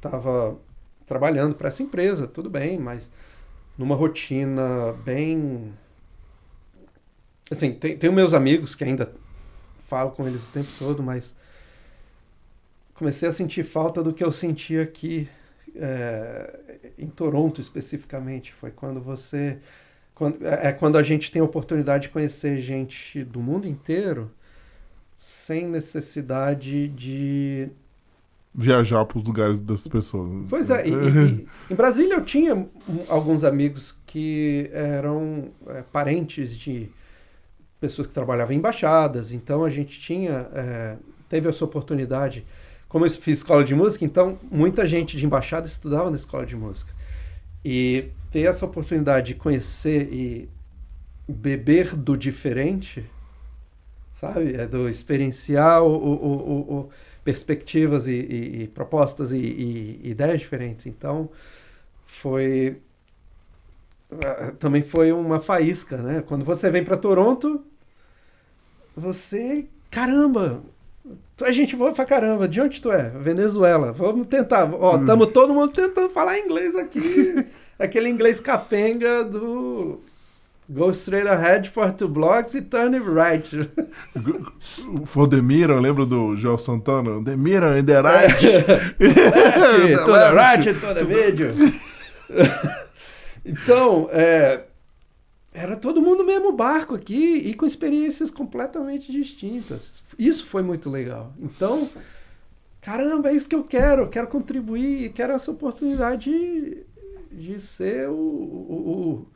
estava trabalhando para essa empresa, tudo bem, mas numa rotina bem... Assim, tenho meus amigos que ainda falo com eles o tempo todo, mas comecei a sentir falta do que eu sentia aqui em Toronto especificamente. Foi quando a gente tem a oportunidade de conhecer gente do mundo inteiro sem necessidade de viajar para os lugares das pessoas. Pois é, em Brasília eu tinha alguns amigos que eram parentes de pessoas que trabalhavam em embaixadas, então a gente teve essa oportunidade. Como eu fiz escola de música, então muita gente de embaixada estudava na escola de música. E ter essa oportunidade de conhecer e beber do diferente, sabe? Do experienciar perspectivas e propostas e ideias diferentes. Então, também foi uma faísca, né? Quando você vem para Toronto, caramba, tu é gente boa pra caramba. De onde tu é? Venezuela. Vamos tentar. Estamos todo mundo tentando falar inglês aqui. Aquele inglês capenga do go straight ahead for two blocks e turn right. For the mirror, lembra do Joel Santana? The mirror and the right. To the right, to the middle. Então, era todo mundo no mesmo barco aqui e com experiências completamente distintas. Isso foi muito legal. Então, caramba, é isso que eu quero contribuir, quero essa oportunidade de ser o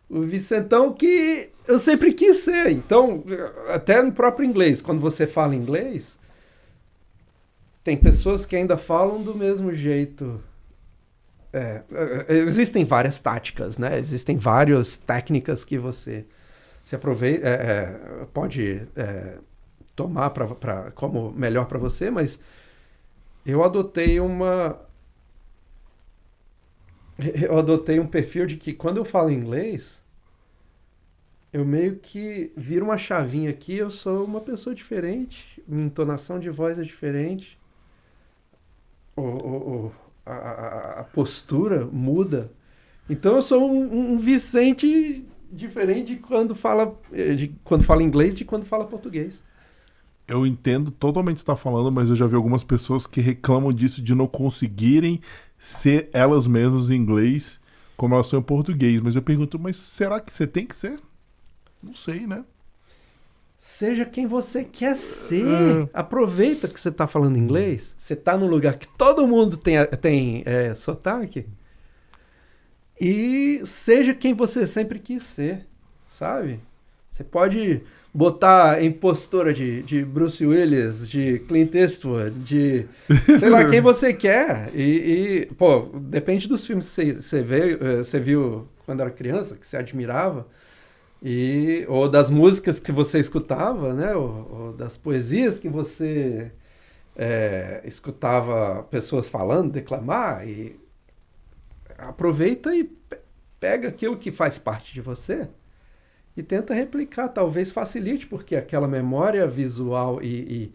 Vicentão que eu sempre quis ser. Então, até no próprio inglês, quando você fala inglês, tem pessoas que ainda falam do mesmo jeito. Existem várias táticas, né? Existem várias técnicas que você se aproveita, pode tomar como melhor para você, mas eu adotei um perfil de que quando eu falo inglês, eu meio que viro uma chavinha aqui, eu sou uma pessoa diferente, minha entonação de voz é diferente, a postura muda. Então eu sou um Vicente diferente de quando fala inglês de quando fala português. Eu entendo totalmente o que você está falando, mas eu já vi algumas pessoas que reclamam disso, de não conseguirem ser elas mesmas em inglês como elas são em português. Mas eu pergunto, mas será que você tem que ser? Não sei, né? Seja quem você quer ser. Aproveita que você está falando inglês. Você está num lugar que todo mundo tem sotaque. E seja quem você sempre quis ser, sabe? Você pode botar em postura de Bruce Willis, de Clint Eastwood, de sei lá quem você quer. Pô, depende dos filmes que você viu quando era criança, que você admirava. Ou das músicas que você escutava, né? Ou das poesias que você escutava pessoas falando, declamar. E aproveita e pega aquilo que faz parte de você e tenta replicar. Talvez facilite, porque aquela memória visual e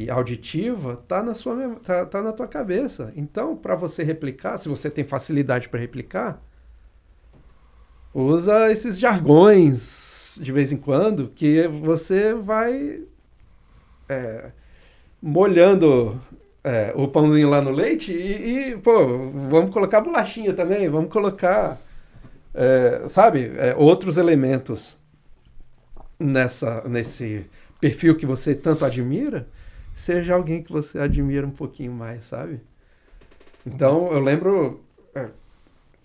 auditiva tá na tua cabeça. Então, para você replicar, se você tem facilidade para replicar, usa esses jargões de vez em quando, que você vai molhando o pãozinho lá no leite pô, vamos colocar bolachinha também, vamos colocar, outros elementos nesse perfil que você tanto admira, seja alguém que você admira um pouquinho mais, sabe? Então, eu lembro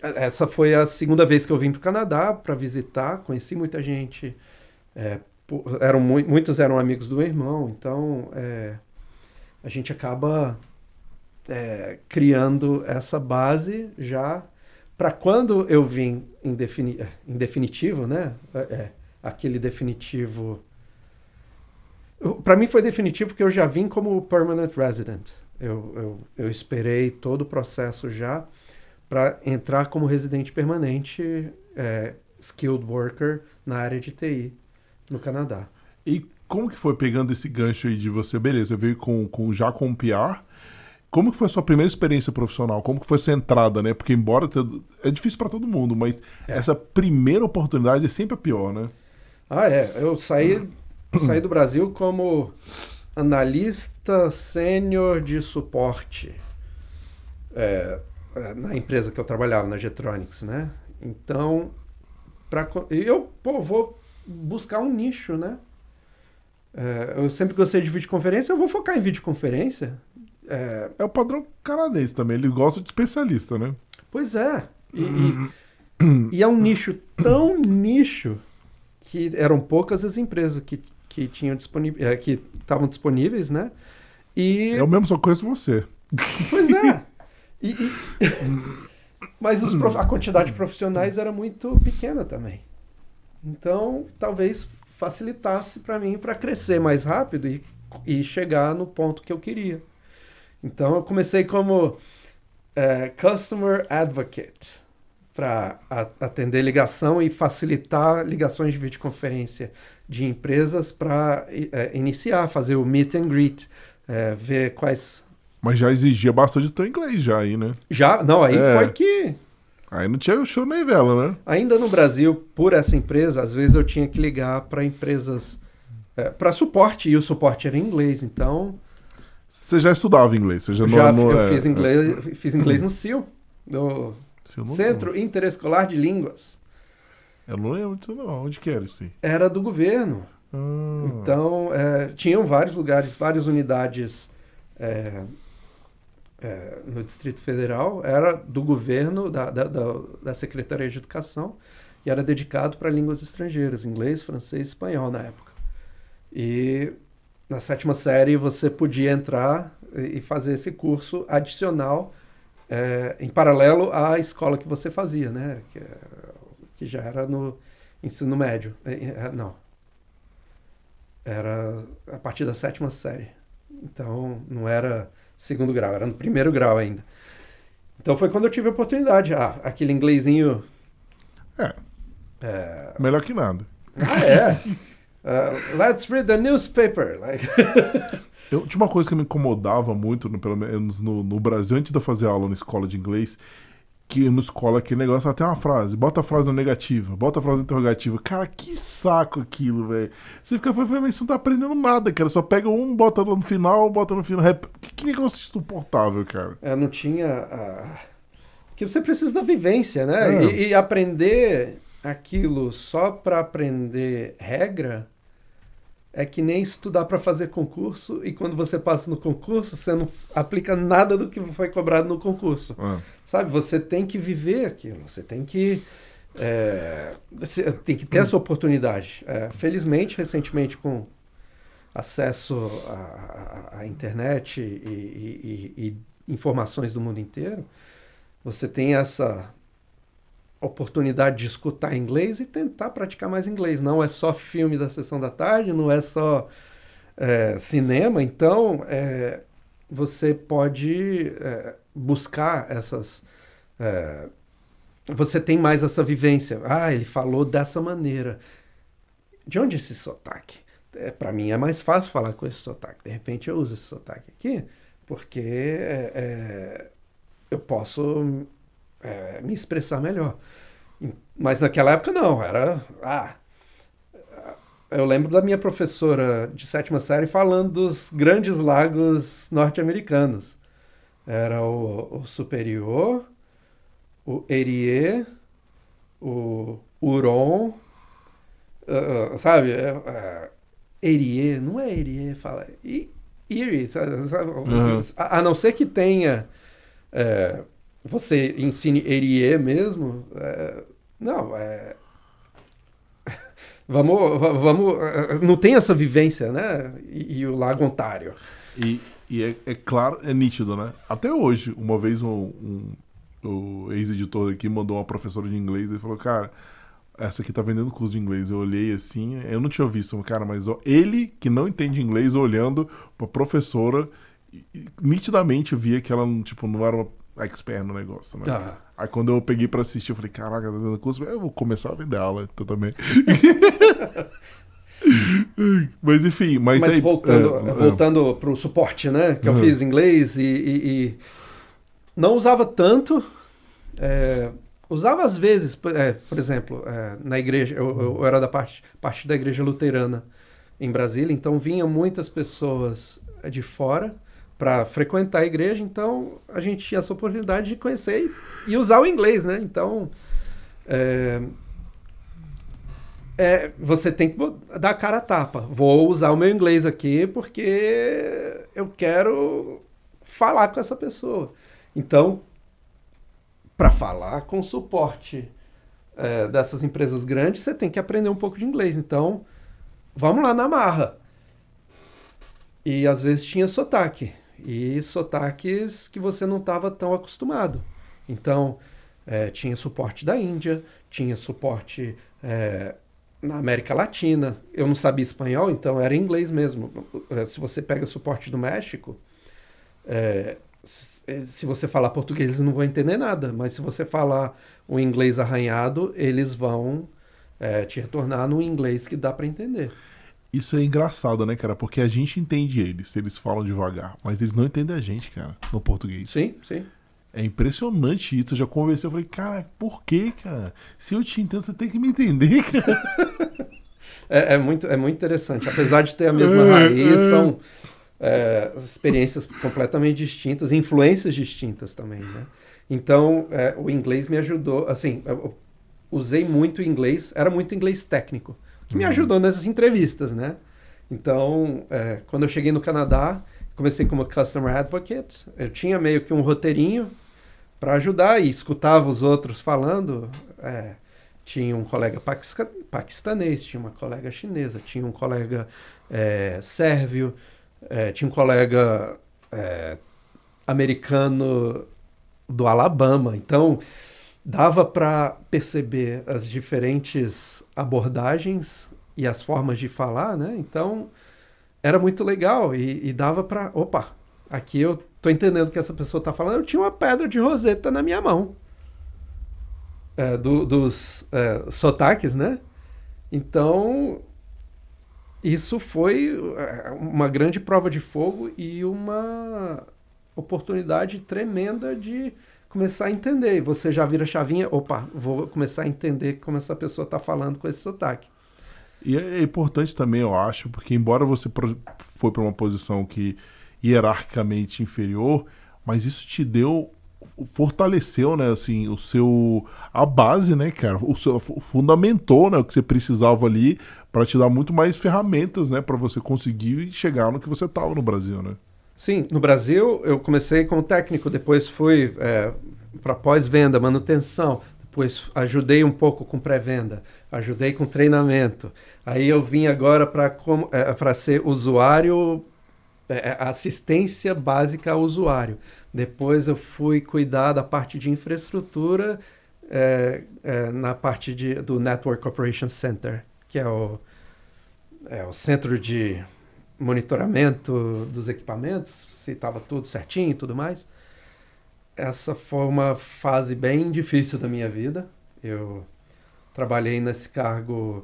essa foi a segunda vez que eu vim para o Canadá para visitar, conheci muita gente, muitos eram amigos do meu irmão, então a gente acaba criando essa base já para quando eu vim em definitivo, né? Aquele definitivo. Para mim foi definitivo porque eu já vim como permanent resident. Eu esperei todo o processo já para entrar como residente permanente, skilled worker na área de TI no Canadá. E como que foi pegando esse gancho aí de você? Beleza, veio já com o PR. Como que foi a sua primeira experiência profissional? Como que foi essa entrada, né? Porque embora é difícil para todo mundo, mas essa primeira oportunidade é sempre a pior, né? Eu saí do Brasil como analista sênior de suporte na empresa que eu trabalhava, na Getronics, né? Então, vou buscar um nicho, né? Eu sempre gostei de videoconferência, eu vou focar em videoconferência. É o padrão canadense também, ele gosta de especialista, né? Pois é. E é um nicho tão nicho que eram poucas as empresas que tinham que estavam disponíveis, né? E eu mesmo só conheço você. pois é. Mas a quantidade de profissionais era muito pequena também. Então, talvez facilitasse para mim para crescer mais rápido e chegar no ponto que eu queria. Então, eu comecei como Customer Advocate para atender ligação e facilitar ligações de videoconferência de empresas para fazer o meet and greet, ver quais... Mas já exigia bastante do teu inglês já aí, né? Já? Não, aí foi que... Aí não tinha show nem vela, né? Ainda no Brasil, por essa empresa, às vezes eu tinha que ligar para empresas para suporte, e o suporte era em inglês, então... Você já estudava inglês? Você já eu fiz inglês no CIL, no Centro Interescolar de Línguas. Eu não lembro disso não. Onde que era isso aí? Era do governo. Então, tinham vários lugares, várias unidades no Distrito Federal. Era do governo, da Secretaria de Educação, e era dedicado para línguas estrangeiras, inglês, francês e espanhol na época. E na 7ª série você podia entrar e fazer esse curso adicional em paralelo à escola que você fazia, né? Que já era no ensino médio. Não. Era a partir da 7ª série. Então, não era segundo grau, era no primeiro grau ainda. Então, foi quando eu tive a oportunidade. Aquele inglesinho... melhor que nada. Let's read the newspaper. Tinha uma coisa que me incomodava muito, pelo menos no Brasil, antes de eu fazer aula na escola de inglês, que na escola aquele negócio até uma frase, bota a frase na negativa, bota a frase na interrogativa. Cara, que saco aquilo, velho. Você fica, mas você não tá aprendendo nada, cara. Só pega bota no final, bota no final. Que negócio insuportável, cara. Não tinha... Porque você precisa da vivência, né? E aprender aquilo só para aprender regra é que nem estudar para fazer concurso, e quando você passa no concurso, você não aplica nada do que foi cobrado no concurso. Sabe? Você tem que viver aquilo, você tem que ter essa oportunidade. Felizmente, recentemente, com acesso à internet e informações do mundo inteiro, você tem essa oportunidade de escutar inglês e tentar praticar mais inglês. Não é só filme da sessão da tarde, não é só cinema. Então, você pode buscar essas... você tem mais essa vivência. Ele falou dessa maneira. De onde é esse sotaque? Para mim é mais fácil falar com esse sotaque. De repente eu uso esse sotaque aqui, porque eu posso... me expressar melhor. Mas naquela época não, eu lembro da minha professora de 7ª série falando dos grandes lagos norte-americanos. Era o Superior, o Erie, o Huron, sabe? Erie, não é Erie, fala Erie, sabe? A não ser que tenha você ensine ERIE mesmo. Não, vamos, não tem essa vivência, né? E o Lago Ontário. E é claro, é nítido, né? Até hoje, uma vez o ex-editor aqui mandou uma professora de inglês e falou, cara, essa aqui tá vendendo curso de inglês. Eu olhei assim, eu não tinha visto, cara, mas ó, ele que não entende inglês, olhando pra professora, nitidamente via que ela tipo, não era uma expert no negócio, né? Ah. Aí quando eu peguei pra assistir, eu falei, caraca, tá dando curso, eu vou começar a vender aula, então também. Mas enfim, mas aí, voltando pro suporte, né? Que eu fiz inglês e não usava tanto. Usava às vezes, por exemplo, na igreja, eu era da parte da igreja luterana em Brasília, então vinham muitas pessoas de fora para frequentar a igreja, então a gente tinha essa oportunidade de conhecer e usar o inglês, né? Então, você tem que dar a cara a tapa. Vou usar o meu inglês aqui porque eu quero falar com essa pessoa. Então, para falar com o suporte dessas empresas grandes, você tem que aprender um pouco de inglês. Então, vamos lá na marra. E às vezes tinha sotaque. E sotaques que você não estava tão acostumado. Então, tinha suporte da Índia, tinha suporte na América Latina. Eu não sabia espanhol, então era inglês mesmo. Se você pega suporte do México, se você falar português, eles não vão entender nada. Mas se você falar um inglês arranhado, eles vão te retornar no inglês que dá para entender. Isso é engraçado, né, cara? Porque a gente entende eles falam devagar, mas eles não entendem a gente, cara, no português. Sim, sim. É impressionante isso. Eu já conversei, eu falei, cara, por que, cara? Se eu te entendo, você tem que me entender, cara. É muito interessante. Apesar de ter a mesma raiz, são experiências completamente distintas, influências distintas também, né? Então, o inglês me ajudou, assim, eu usei muito inglês, era muito inglês técnico, que me ajudou nessas entrevistas, né? Então, quando eu cheguei no Canadá, comecei como Customer Advocate, eu tinha meio que um roteirinho para ajudar e escutava os outros falando. Tinha um colega paquistanês, tinha uma colega chinesa, tinha um colega sérvio, tinha um colega americano do Alabama. Então, dava para perceber as diferentes abordagens e as formas de falar, né? Então, era muito legal e dava para... Opa, aqui eu tô entendendo o que essa pessoa tá falando. Eu tinha uma pedra de roseta na minha mão. Dos sotaques, né? Então, isso foi uma grande prova de fogo e uma oportunidade tremenda de começar a entender. E você já vira a chavinha, opa, vou começar a entender como essa pessoa está falando com esse sotaque. E é importante também, eu acho, porque embora você foi para uma posição que hierarquicamente inferior, mas isso te fortaleceu, né, assim, a base, né, cara, fundamentou, né, o que você precisava ali para te dar muito mais ferramentas, né, para você conseguir chegar no que você estava no Brasil, né? Sim, no Brasil eu comecei como técnico, depois fui para pós-venda, manutenção, depois ajudei um pouco com pré-venda, ajudei com treinamento. Aí eu vim agora para ser usuário, assistência básica ao usuário. Depois eu fui cuidar da parte de infraestrutura na parte do Network Operations Center, que é o centro de monitoramento dos equipamentos, se estava tudo certinho e tudo mais. Essa foi uma fase bem difícil da minha vida. Eu trabalhei nesse cargo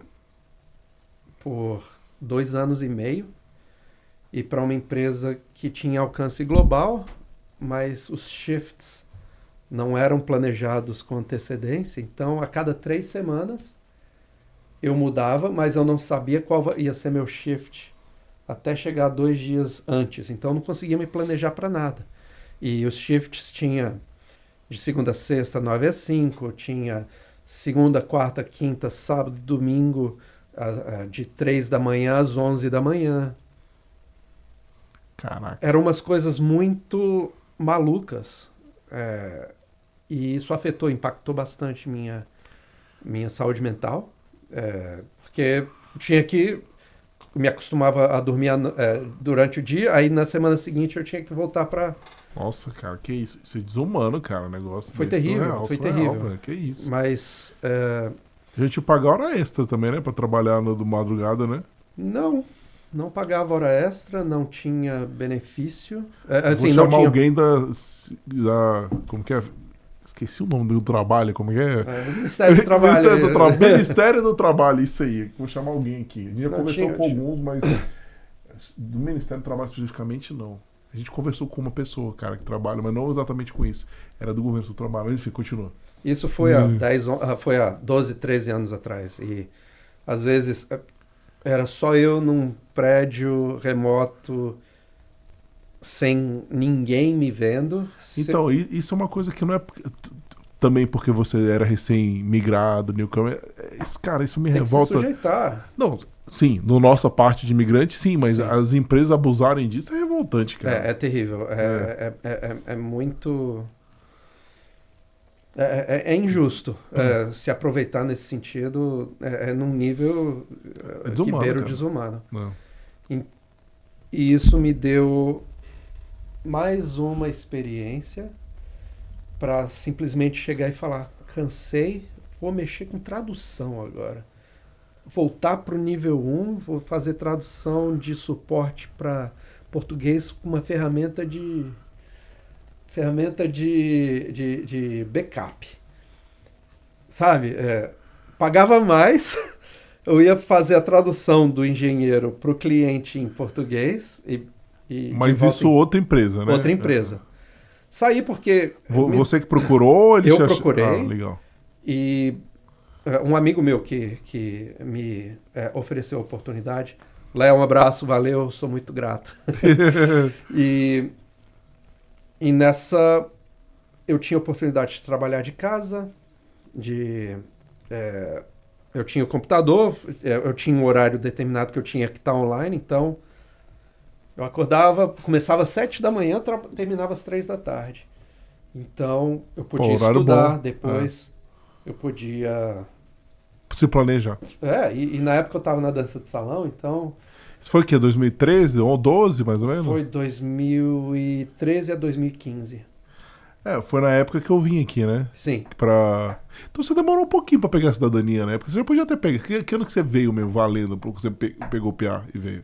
por 2 anos e meio e para uma empresa que tinha alcance global, mas os shifts não eram planejados com antecedência. Então, a cada 3 semanas eu mudava, mas eu não sabia qual ia ser meu shift até chegar 2 dias antes. Então, eu não conseguia me planejar para nada. E os shifts tinha de segunda a sexta, 9 às 5, tinha segunda, quarta, quinta, sábado, domingo, de 3 da manhã às 11 da manhã. Caraca. Eram umas coisas muito malucas. E isso impactou bastante minha saúde mental, porque tinha que me acostumava a dormir durante o dia, aí na semana seguinte eu tinha que voltar para. Nossa, cara, que isso? Isso é desumano, cara, o negócio Foi desse. terrível, foi terrível. Velho, que isso? Mas A gente paga hora extra também, né? Pra trabalhar no do madrugada, né? não pagava hora extra, não tinha benefício. Vou Assim, chamar não tinha. alguém da. Como que é? Esqueci o nome do trabalho, como que é? O Ministério do Trabalho. Ministério do Trabalho, isso aí. Vou chamar alguém aqui. A gente já Não, conversou com alguns, mas do Ministério do Trabalho especificamente, não. A gente conversou com uma pessoa, cara, que trabalha, mas não exatamente com isso. Era do governo do trabalho, mas enfim, continua. Isso foi foi há 12, 13 anos atrás. E às vezes era só eu num prédio remoto, sem ninguém me vendo. Então, isso é uma coisa que não é também porque você era recém-migrado, newcomer. Cara, isso me Tem revolta. Que se sujeitar. Não, sim, no nossa parte de imigrante, sim, mas Sim. as empresas abusarem disso é revoltante, cara. É terrível. É muito. É injusto se aproveitar nesse sentido. É num nível desumano, que beira o cara. desumano. Não. E isso me deu mais uma experiência para simplesmente chegar e falar: cansei, vou mexer com tradução agora. Voltar para o nível 1, vou fazer tradução de suporte para português com uma ferramenta de backup. Sabe? Pagava mais, eu ia fazer a tradução do engenheiro para o cliente em português. Mas isso outra empresa, né? Outra empresa. Saí porque... Você que procurou? Eu procurei. Ah, legal. E um amigo meu que me ofereceu a oportunidade. Léo, um abraço, valeu, sou muito grato. E nessa eu tinha a oportunidade de trabalhar de casa, eu tinha o computador, eu tinha um horário determinado que eu tinha que estar online, então eu acordava, começava às 7 da manhã, terminava às 3 da tarde. Então eu podia estudar bom. Depois, eu podia... Se planejar. E na época eu estava na dança de salão, então... Isso foi o quê? 2013 ou 12, mais ou menos? Foi 2013 a 2015. Foi na época que eu vim aqui, né? Sim. Então você demorou um pouquinho pra pegar a cidadania, né? Porque você já podia ter pegado. Que ano que você veio mesmo, valendo, porque você pegou o PR e veio?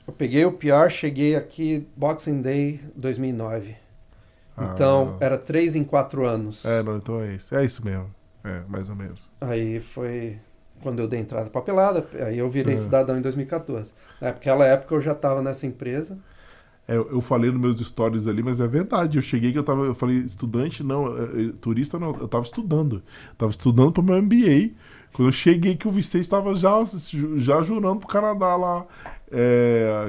Eu peguei o PR, cheguei aqui Boxing Day 2009. Então, era 3 em 4 anos. Não, então é isso. É isso mesmo. Mais ou menos. Aí foi quando eu dei entrada na papelada, aí eu virei cidadão em 2014. Naquela época eu já estava nessa empresa. Eu falei nos meus stories ali, mas é verdade. Eu cheguei que eu falei estudante, não, turista não, eu estava estudando. Estava estudando para o meu MBA. Quando eu cheguei que o Vicente estava já jurando pro Canadá lá.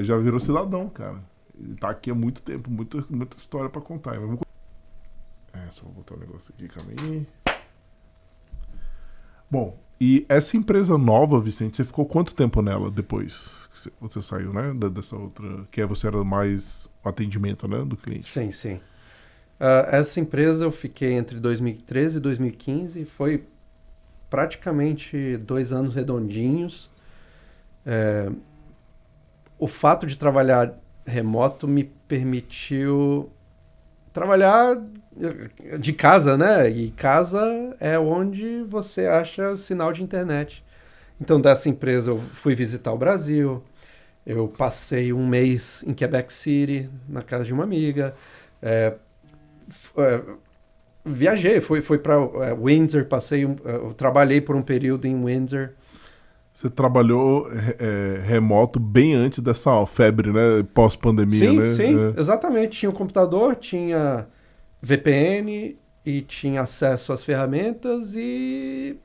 Já virou cidadão, cara. Ele tá aqui há muito tempo, muita história para contar. Só vou botar um negócio aqui, calma aí. Bom, e essa empresa nova, Vicente, você ficou quanto tempo nela depois que você saiu, né? Dessa outra, que você era mais atendimento, né, do cliente? Sim, sim. Essa empresa eu fiquei entre 2013 e 2015, foi praticamente 2 anos redondinhos. O fato de trabalhar remoto me permitiu trabalhar de casa, né? E casa é onde você acha sinal de internet. Então, dessa empresa, eu fui visitar o Brasil. Eu passei um mês em Quebec City, na casa de uma amiga. Viajei, fui para Windsor, eu trabalhei por um período em Windsor. Você trabalhou remoto bem antes dessa febre, né? Pós-pandemia, né? Sim, exatamente. Tinha um computador, tinha VPN e tinha acesso às ferramentas e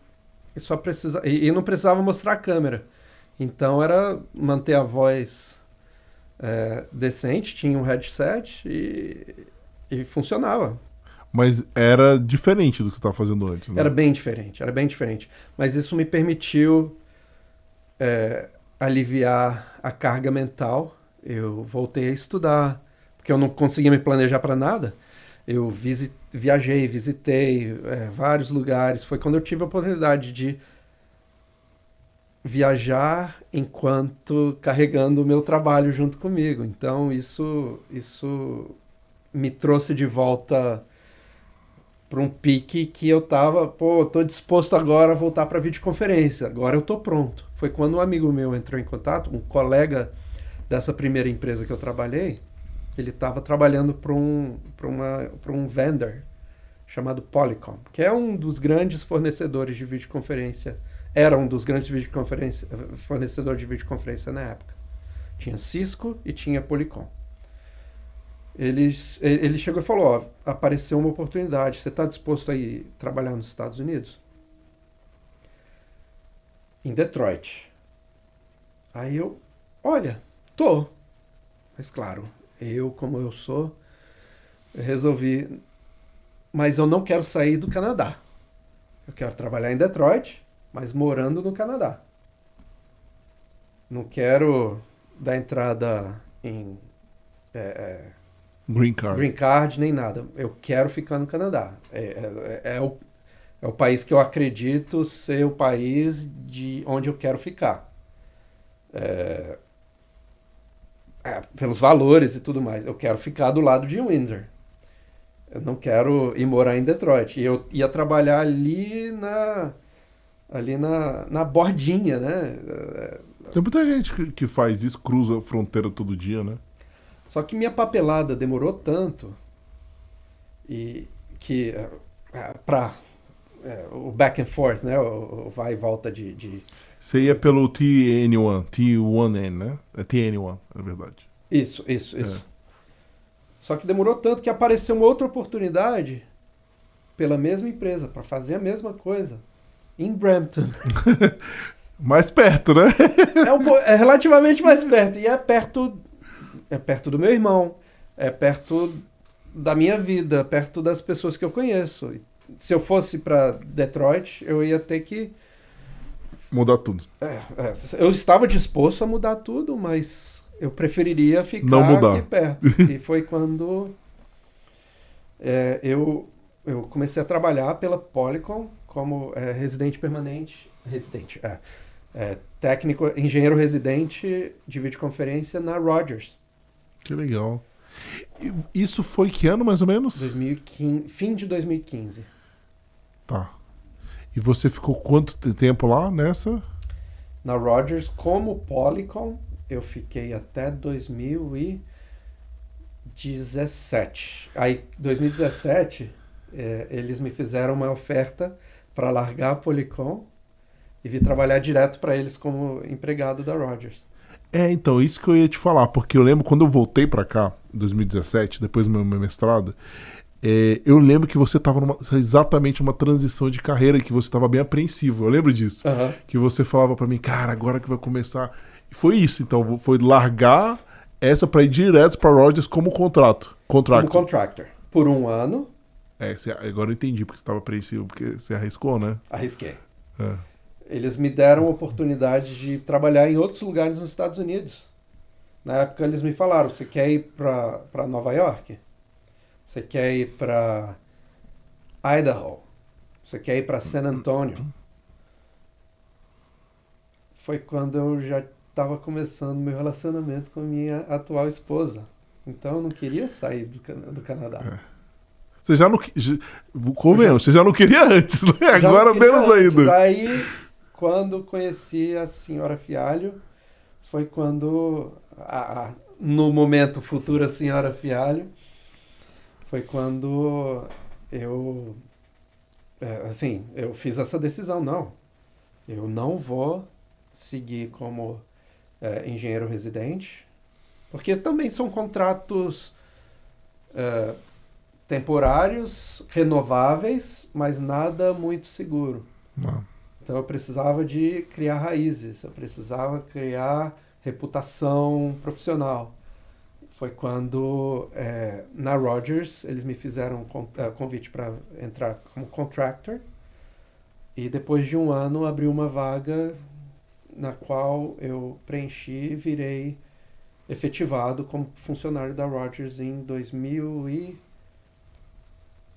não precisava mostrar a câmera. Então era manter a voz decente, tinha um headset e funcionava. Mas era diferente do que você estava fazendo antes, né? Era bem diferente. Mas isso me permitiu aliviar a carga mental. Eu voltei a estudar, porque eu não conseguia me planejar para nada. Eu viajei, visitei vários lugares. Foi quando eu tive a oportunidade de viajar enquanto carregando o meu trabalho junto comigo. Então isso me trouxe de volta para um pique que eu tava, tô disposto agora a voltar para videoconferência. Agora eu tô pronto. Foi quando um amigo meu entrou em contato, um colega dessa primeira empresa que eu trabalhei, ele estava trabalhando para um vendor chamado Polycom, que é um dos grandes fornecedores de videoconferência. Era um dos grandes fornecedores de videoconferência na época. Tinha Cisco e tinha Polycom. Ele chegou e falou, ó, apareceu uma oportunidade, você está disposto a ir trabalhar nos Estados Unidos? Em Detroit. Aí eu, olha, tô. Mas claro, como eu sou, eu resolvi, mas eu não quero sair do Canadá. Eu quero trabalhar em Detroit, mas morando no Canadá. Não quero dar entrada em Green Card nem nada. Eu quero ficar no Canadá. É o país que eu acredito ser o país de onde eu quero ficar. Pelos valores e tudo mais. Eu quero ficar do lado de Windsor. Eu não quero ir morar em Detroit. E eu ia trabalhar ali na bordinha, né? Tem muita gente que faz isso, cruza a fronteira todo dia, né? Só que minha papelada demorou tanto e que o back and forth, né? O vai e volta de... Você ia pelo T1N, né? É TN1, na verdade. Isso. Só que demorou tanto que apareceu uma outra oportunidade pela mesma empresa, para fazer a mesma coisa, em Brampton. Mais perto, né? É relativamente mais perto. E é perto do meu irmão, é perto da minha vida, perto das pessoas que eu conheço. Se eu fosse para Detroit, eu ia ter que Mudar tudo. eu estava disposto a mudar tudo, mas eu preferiria ficar Não mudar. aqui perto. E foi quando eu comecei a trabalhar pela Polycom como residente permanente, técnico, engenheiro residente de videoconferência na Rogers. Que legal. Isso foi que ano, mais ou menos? 2015, fim de 2015. Tá. E você ficou quanto tempo lá nessa? Na Rogers, como Polycom, eu fiquei até 2017. Aí, 2017, eles me fizeram uma oferta para largar a Polycom e vir trabalhar direto para eles como empregado da Rogers. Então, isso que eu ia te falar, porque eu lembro quando eu voltei pra cá, em 2017, depois do meu mestrado, eu lembro que você estava exatamente uma transição de carreira, que você estava bem apreensivo, eu lembro disso. Uhum. Que você falava pra mim, cara, agora que vai começar... E foi isso, então, foi largar essa pra ir direto pra Rogers como contractor. Como contractor. Por um ano. Agora eu entendi porque você estava apreensivo, porque você arriscou, né? Arrisquei. Eles me deram a oportunidade de trabalhar em outros lugares nos Estados Unidos. Na época eles me falaram, você quer ir para Nova York? Você quer ir para Idaho? Você quer ir para San Antonio? Foi quando eu já estava começando meu relacionamento com a minha atual esposa. Então eu não queria sair do Canadá. Você já não... Convenhamos, você já não queria antes, né? Agora menos ainda. Aí, quando conheci a senhora Fialho, foi quando, no momento futura senhora Fialho, foi quando eu fiz essa decisão. Não, eu não vou seguir como engenheiro residente, porque também são contratos temporários, renováveis, mas nada muito seguro. Não. Então eu precisava de criar raízes, eu precisava criar reputação profissional. Foi quando, na Rogers, eles me fizeram um convite para entrar como contractor, e depois de um ano abriu uma vaga na qual eu preenchi e virei efetivado como funcionário da Rogers em 2018.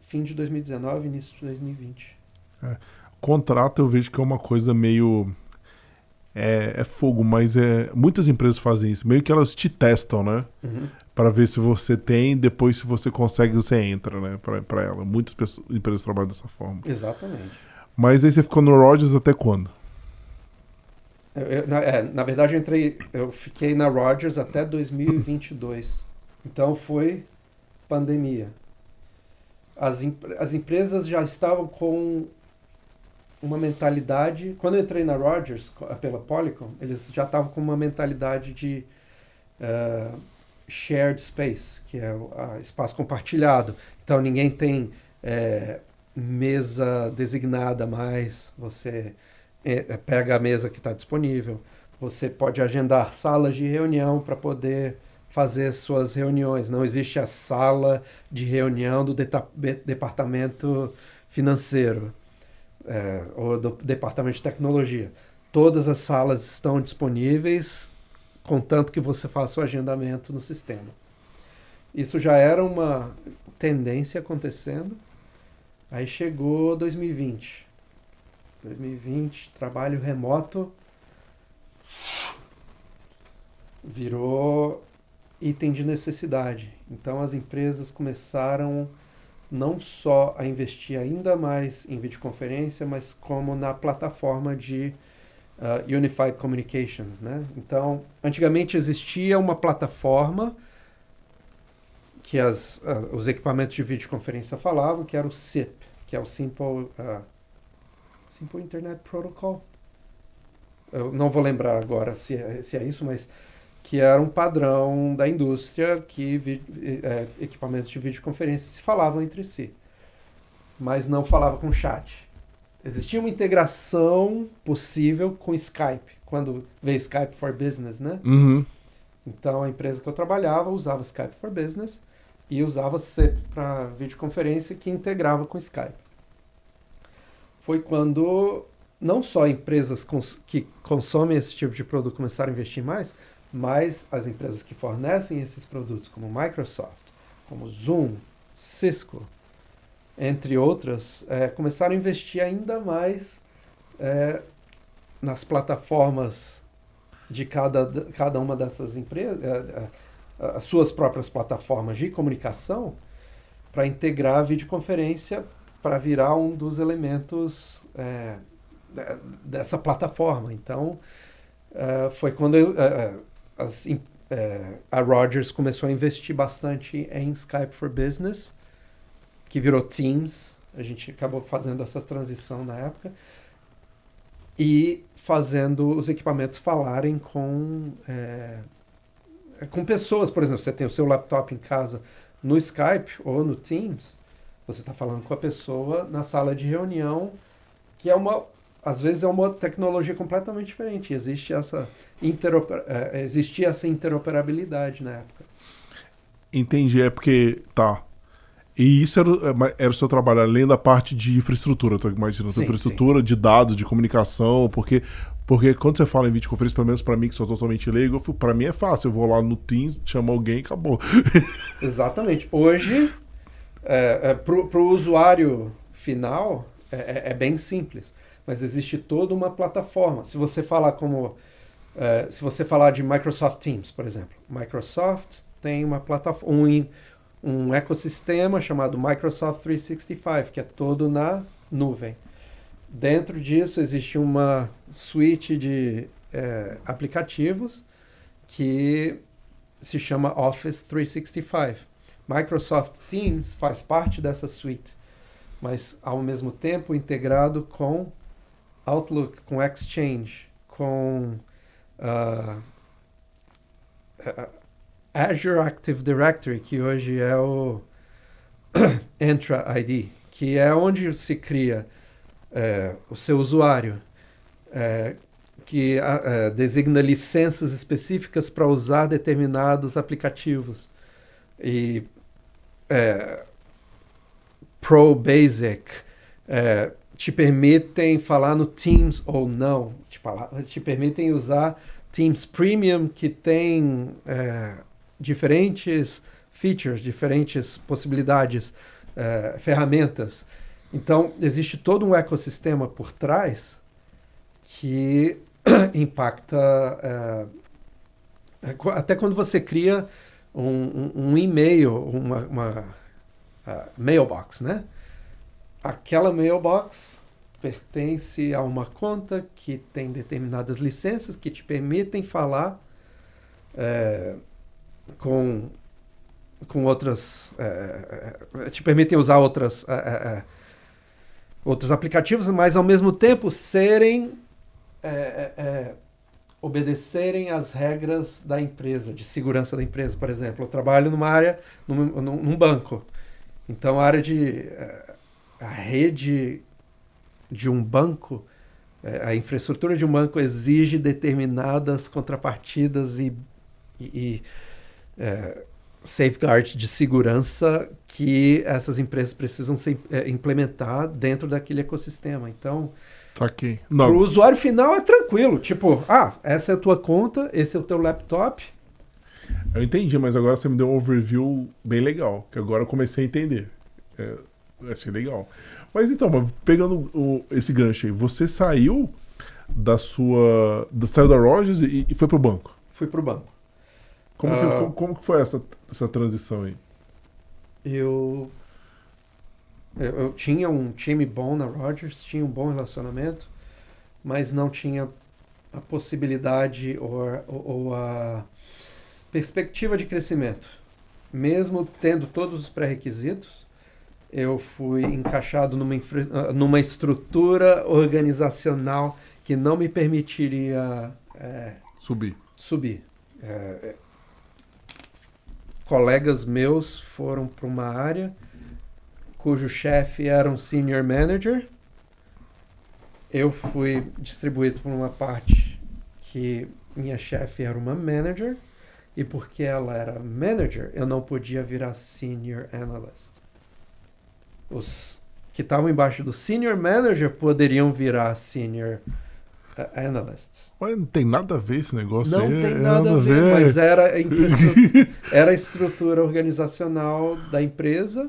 fim de 2019, início de 2020. Contrato eu vejo que é uma coisa meio... É fogo, mas muitas empresas fazem isso. Meio que elas te testam, né? Para ver se você tem, depois se você consegue, você entra, né? Para ela. Muitas empresas trabalham dessa forma. Exatamente. Mas aí você ficou no Rogers até quando? Na verdade, eu fiquei na Rogers até 2022. Então foi pandemia. As empresas já estavam com uma mentalidade... Quando eu entrei na Rogers, pela Polycom, eles já estavam com uma mentalidade de shared space, que é espaço compartilhado. Então ninguém tem mesa designada mais, você pega a mesa que está disponível, você pode agendar salas de reunião para poder fazer suas reuniões. Não existe a sala de reunião do departamento financeiro ou do departamento de tecnologia. Todas as salas estão disponíveis, contanto que você faça o agendamento no sistema. Isso já era uma tendência acontecendo. Aí chegou 2020. 2020, trabalho remoto virou item de necessidade. Então as empresas começaram não só a investir ainda mais em videoconferência, mas como na plataforma de Unified Communications, né? Então, antigamente existia uma plataforma que os equipamentos de videoconferência falavam, que era o SIP, que é o Simple Internet Protocol. Eu não vou lembrar agora se é isso, mas que era um padrão da indústria que equipamentos de videoconferência se falavam entre si, mas não falava com chat. Existia uma integração possível com Skype, quando veio Skype for Business, né? Então a empresa que eu trabalhava usava Skype for Business e usava SIP para videoconferência, que integrava com Skype. Foi quando não só empresas que consomem esse tipo de produto começaram a investir mais, mas as empresas que fornecem esses produtos, como Microsoft, como Zoom, Cisco, entre outras, começaram a investir ainda mais nas plataformas de cada uma dessas empresas, as suas próprias plataformas de comunicação, para integrar a videoconferência para virar um dos elementos dessa plataforma. Então, foi quando a Rogers começou a investir bastante em Skype for Business, que virou Teams. A gente acabou fazendo essa transição na época e fazendo os equipamentos falarem com pessoas. Por exemplo, você tem o seu laptop em casa no Skype ou no Teams, você está falando com a pessoa na sala de reunião, que às vezes é uma tecnologia completamente diferente. Existia essa interoperabilidade na época. Entendi, porque... Tá. E isso era o seu trabalho, além da parte de infraestrutura, estou imaginando. Sim, infraestrutura, sim. De dados, de comunicação, porque quando você fala em videoconferência, pelo menos para mim, que sou totalmente leigo, para mim é fácil. Eu vou lá no Teams, chamo alguém e acabou. Exatamente. Hoje, para o usuário final, é bem simples. Mas existe toda uma plataforma. Se você falar de Microsoft Teams, por exemplo. Microsoft tem uma plataforma, um ecossistema chamado Microsoft 365, que é todo na nuvem. Dentro disso existe uma suite de aplicativos que se chama Office 365. Microsoft Teams faz parte dessa suite, mas ao mesmo tempo integrado com Outlook, com Exchange, com Azure Active Directory, que hoje é o Entra ID, que é onde se cria o seu usuário, que designa licenças específicas para usar determinados aplicativos. E Pro Basic te permitem falar no Teams ou não, te permitem usar Teams Premium, que tem diferentes features, diferentes possibilidades ferramentas. Então, existe todo um ecossistema por trás que impacta... até quando você cria um e-mail, uma mailbox, né? Aquela mailbox pertence a uma conta que tem determinadas licenças que te permitem falar com outras... te permitem usar outros aplicativos, mas ao mesmo tempo obedecerem às regras da empresa, de segurança da empresa. Por exemplo, eu trabalho num banco. Então, a rede de um banco, a infraestrutura de um banco exige determinadas contrapartidas e safeguards de segurança que essas empresas precisam implementar dentro daquele ecossistema. Então, para o usuário final é tranquilo. Tipo, essa é a tua conta, esse é o teu laptop. Eu entendi, mas agora você me deu um overview bem legal, que agora eu comecei a entender. Achei legal. Mas então, pegando esse gancho aí, você saiu saiu da Rogers e foi pro banco? Fui pro banco. Como que foi essa transição aí? Eu tinha um time bom na Rogers, tinha um bom relacionamento, mas não tinha a possibilidade ou a perspectiva de crescimento. Mesmo tendo todos os pré-requisitos, eu fui encaixado numa estrutura organizacional que não me permitiria subir. Colegas meus foram para uma área cujo chefe era um senior manager. Eu fui distribuído para uma parte que minha chefe era uma manager, e porque ela era manager, eu não podia virar senior analyst. Os que estavam embaixo do senior manager poderiam virar senior analysts. Mas não tem nada a ver esse negócio não aí. Não tem nada a ver, mas era a estrutura organizacional da empresa.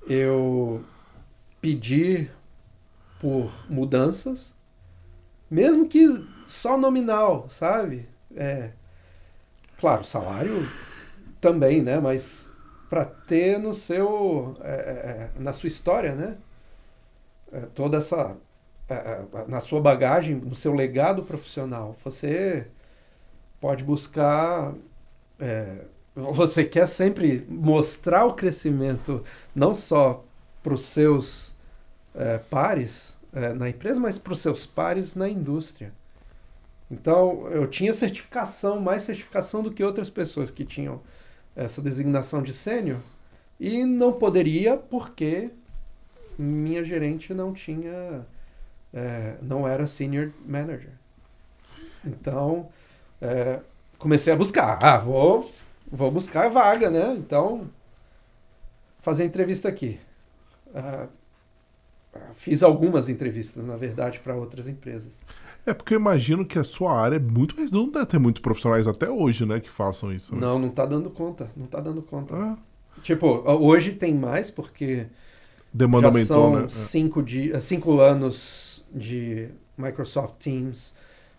Eu pedi por mudanças, mesmo que só nominal, sabe? Claro, salário também, né? Mas para ter na sua história, né? Toda essa... na sua bagagem, no seu legado profissional. Você pode buscar... você quer sempre mostrar o crescimento, não só para os seus pares na empresa, mas para os seus pares na indústria. Então, eu tinha mais certificação do que outras pessoas que tinham essa designação de sênior, e não poderia porque minha gerente não tinha... não era senior manager. Então, comecei a buscar. Vou buscar a vaga, né? Então, fazer entrevista aqui. Fiz algumas entrevistas, na verdade, para outras empresas. Porque eu imagino que a sua área é muito... Não deve ter muitos profissionais até hoje, né, que façam isso. Né? Não tá dando conta. Tipo, hoje tem mais, porque demanda aumentou, são 5 anos de Microsoft Teams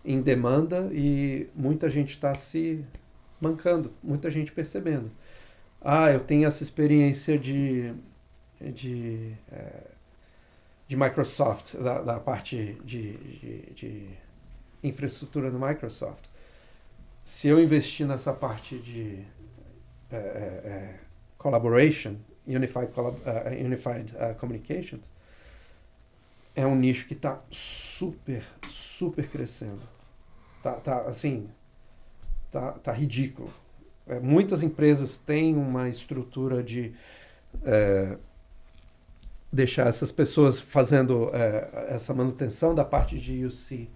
em demanda e muita gente está se mancando, muita gente percebendo. Eu tenho essa experiência de Microsoft, da parte de infraestrutura do Microsoft. Se eu investir nessa parte de collaboration, Unified Communications, é um nicho que está super crescendo. Tá ridículo. Muitas empresas têm uma estrutura de deixar essas pessoas fazendo essa manutenção da parte de UC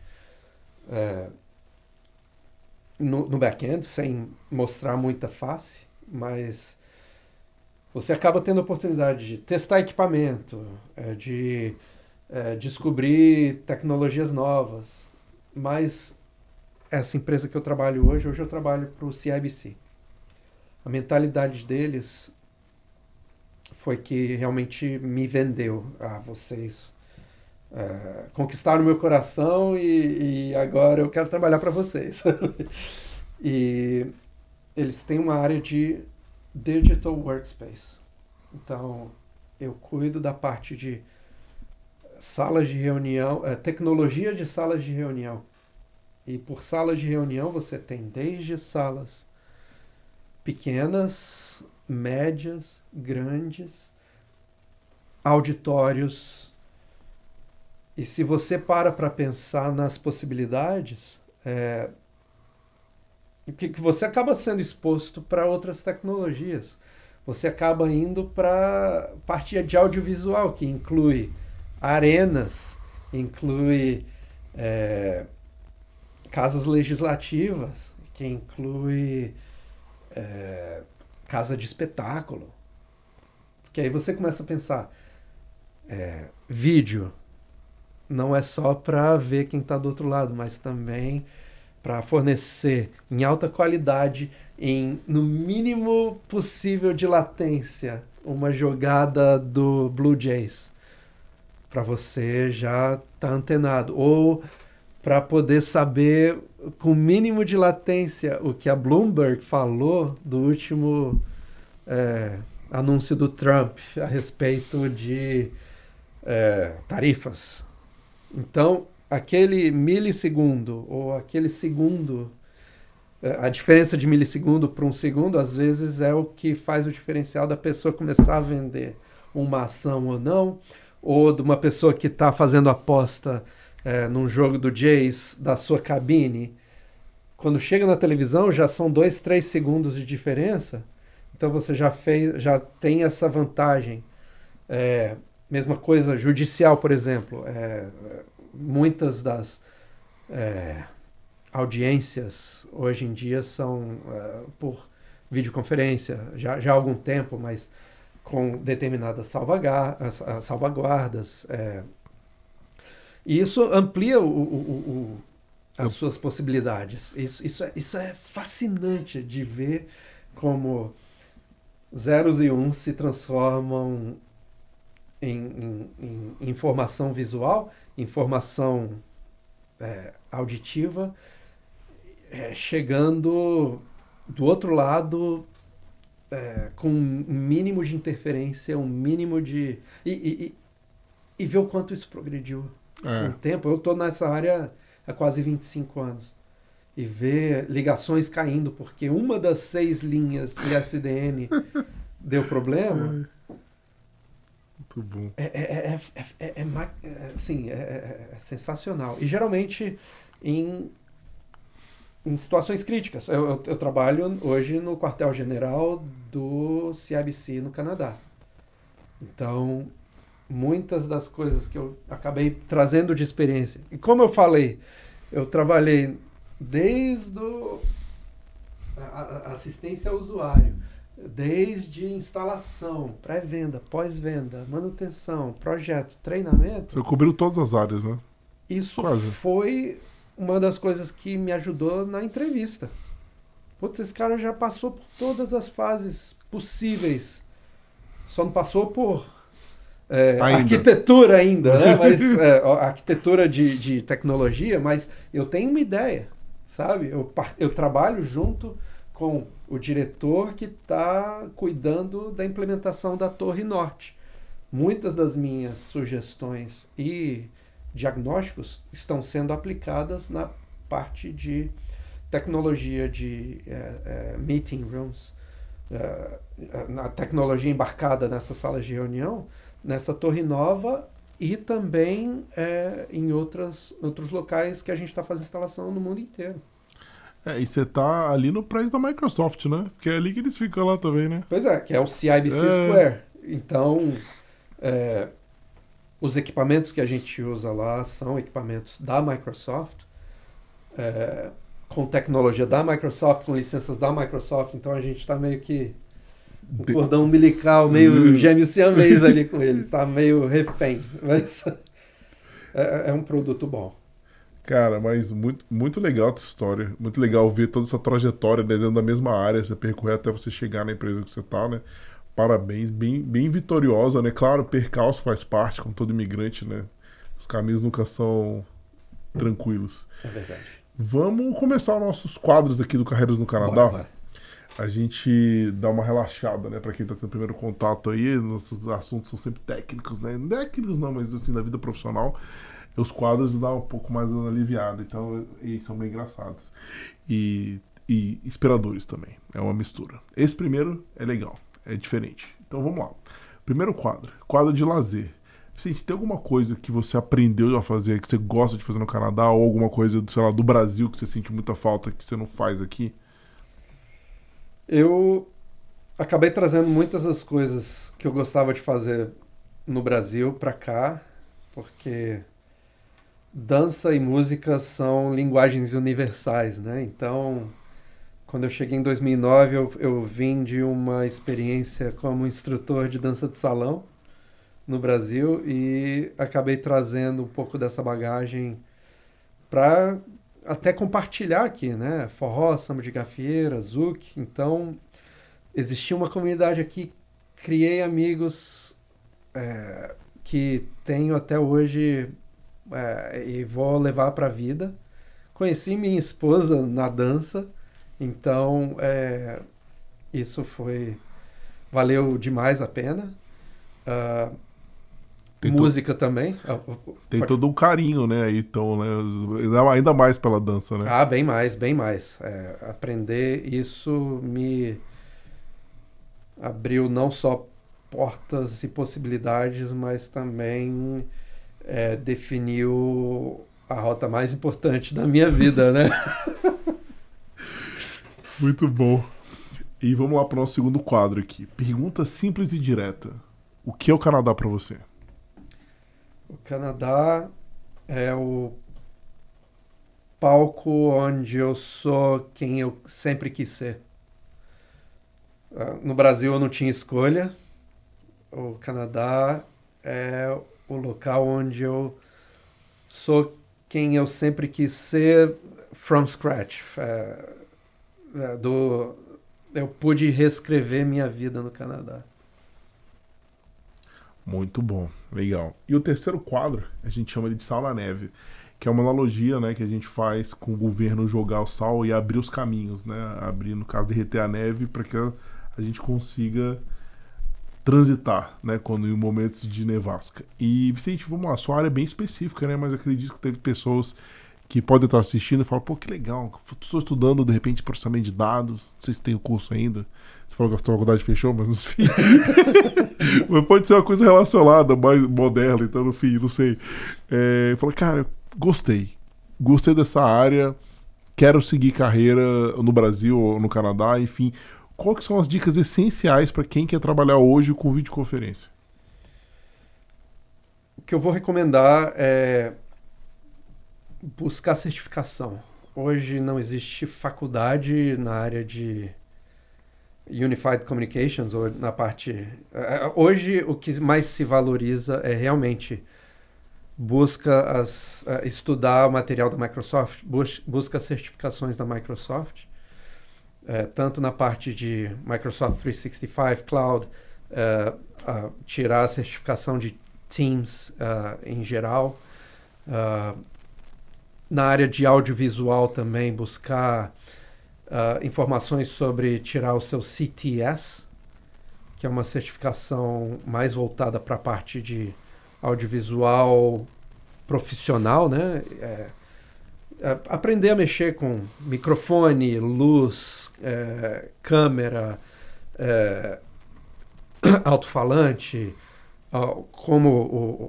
no back-end, sem mostrar muita face, mas você acaba tendo a oportunidade de testar equipamento, de descobrir tecnologias novas. Mas essa empresa que eu trabalho hoje eu trabalho para o CIBC. A mentalidade deles foi que realmente me vendeu a vocês. Conquistaram meu coração e agora eu quero trabalhar para vocês. E eles têm uma área de Digital Workspace. Então, eu cuido da parte de salas de reunião, tecnologia de salas de reunião. E por salas de reunião você tem desde salas pequenas, médias, grandes, auditórios. E se você para pensar nas possibilidades, que você acaba sendo exposto para outras tecnologias. Você acaba indo para parte de audiovisual, que inclui arenas, inclui casas legislativas, que inclui casa de espetáculo. Porque aí você começa a pensar, vídeo não é só para ver quem está do outro lado, mas também para fornecer em alta qualidade, no mínimo possível de latência, uma jogada do Blue Jays, para você já estar antenado. Ou para poder saber, com o mínimo de latência, o que a Bloomberg falou do último anúncio do Trump a respeito de tarifas. Então, aquele milissegundo ou aquele segundo, a diferença de milissegundo para um segundo, às vezes é o que faz o diferencial da pessoa começar a vender uma ação ou de uma pessoa que está fazendo aposta num jogo do Jays da sua cabine. Quando chega na televisão já são 2, 3 segundos de diferença, então você já tem essa vantagem. Mesma coisa, judicial, por exemplo. Muitas das audiências hoje em dia são por videoconferência, já há algum tempo, mas com determinadas salvaguardas. E isso amplia as suas possibilidades. Isso é fascinante de ver como zeros e uns se transformam em informação visual, informação auditiva, chegando do outro lado com um mínimo de interferência, um mínimo de... E ver o quanto isso progrediu com o tempo. Eu estou nessa área há quase 25 anos. E ver ligações caindo, porque uma das 6 linhas ISDN deu problema... Muito bom. É sensacional. E geralmente em situações críticas. Eu trabalho hoje no quartel-general do CIBC no Canadá. Então, muitas das coisas que eu acabei trazendo de experiência. E como eu falei, eu trabalhei desde a assistência ao usuário, desde instalação, pré-venda, pós-venda, manutenção, projeto, treinamento. Você cobriu todas as áreas, né? Isso Quase. foi uma das coisas que me ajudou na entrevista. Putz, esse cara já passou por todas as fases possíveis. Só não passou por arquitetura ainda, né? Mas arquitetura de tecnologia, mas eu tenho uma ideia, sabe? Eu trabalho junto com o diretor que está cuidando da implementação da Torre Norte. Muitas das minhas sugestões e diagnósticos estão sendo aplicadas na parte de tecnologia de meeting rooms, na tecnologia embarcada nessas salas de reunião, nessa torre nova e também em outros locais que a gente está fazendo instalação no mundo inteiro. E você tá ali no prédio da Microsoft, né? Porque é ali que eles ficam lá também, né? Pois é, que é o CIBC Square. Então, os equipamentos que a gente usa lá são equipamentos da Microsoft, com tecnologia da Microsoft, com licenças da Microsoft. Então a gente está meio que um cordão umbilical, meio gêmeo siamês ali com eles. Está meio refém. Mas é um produto bom. Cara, mas muito, muito legal a tua história. Muito legal ver toda essa trajetória, né, dentro da mesma área, você percorrer até você chegar na empresa que você tá, né? Parabéns, bem vitoriosa, né? Claro, percalço faz parte, como todo imigrante, né? Os caminhos nunca são tranquilos. É verdade. Vamos começar nossos quadros aqui do Carreiras no Canadá. Bora. A gente dá uma relaxada, né? Pra quem tá tendo primeiro contato aí, nossos assuntos são sempre técnicos, né? Não técnicos não, mas assim, na vida profissional, os quadros dão um pouco mais aliviada, então eles são bem engraçados. E inspiradores também, é uma mistura. Esse primeiro é legal, é diferente. Então vamos lá. Primeiro quadro de lazer. Vicente, tem alguma coisa que você aprendeu a fazer, que você gosta de fazer no Canadá, ou alguma coisa, sei lá, do Brasil que você sente muita falta, que você não faz aqui? Eu acabei trazendo muitas das coisas que eu gostava de fazer no Brasil para cá, porque dança e música são linguagens universais, né? Então, quando eu cheguei em 2009, eu vim de uma experiência como instrutor de dança de salão no Brasil e acabei trazendo um pouco dessa bagagem para até compartilhar aqui, né? Forró, samba de gafieira, zouk. Então, existia uma comunidade aqui, criei amigos que tenho até hoje e vou levar para a vida. Conheci minha esposa na dança, então isso valeu demais a pena. Música também. Tem todo um carinho, né? Então, né? Ainda mais pela dança, né? Ah, bem mais, bem mais. Aprender isso me abriu não só portas e possibilidades, mas também definiu a rota mais importante da minha vida, né? Muito bom. E vamos lá para o nosso segundo quadro aqui. Pergunta simples e direta. O que é o Canadá para você? O Canadá é o palco onde eu sou quem eu sempre quis ser. No Brasil eu não tinha escolha. O Canadá é o local onde eu sou quem eu sempre quis ser from scratch. Eu pude reescrever minha vida no Canadá. Muito bom, legal. E o terceiro quadro, a gente chama ele de sal na neve, que é uma analogia, né, que a gente faz com o governo jogar o sal e abrir os caminhos, né, abrir, no caso, derreter a neve para que a gente consiga transitar, né, quando em momentos de nevasca. E, Vicente, vamos lá, sua área é bem específica, né, mas acredito que teve pessoas que podem estar assistindo e falam, pô, que legal, estou estudando, de repente, processamento de dados, não sei se tem o curso ainda, você falou que a faculdade fechou, mas enfim. Mas pode ser uma coisa relacionada, mais moderna, então, no fim, não sei. Falei, cara, gostei dessa área, quero seguir carreira no Brasil ou no Canadá, enfim. Quais são as dicas essenciais para quem quer trabalhar hoje com videoconferência? O que eu vou recomendar é buscar certificação. Hoje não existe faculdade na área de Unified Communications, ou na parte... Hoje o que mais se valoriza é realmente estudar o material da Microsoft, busca certificações da Microsoft, tanto na parte de Microsoft 365 Cloud, tirar a certificação de Teams em geral. Na área de audiovisual também, buscar informações sobre tirar o seu CTS, que é uma certificação mais voltada para a parte de audiovisual profissional, né? Aprender a mexer com microfone, luz, câmera, alto-falante,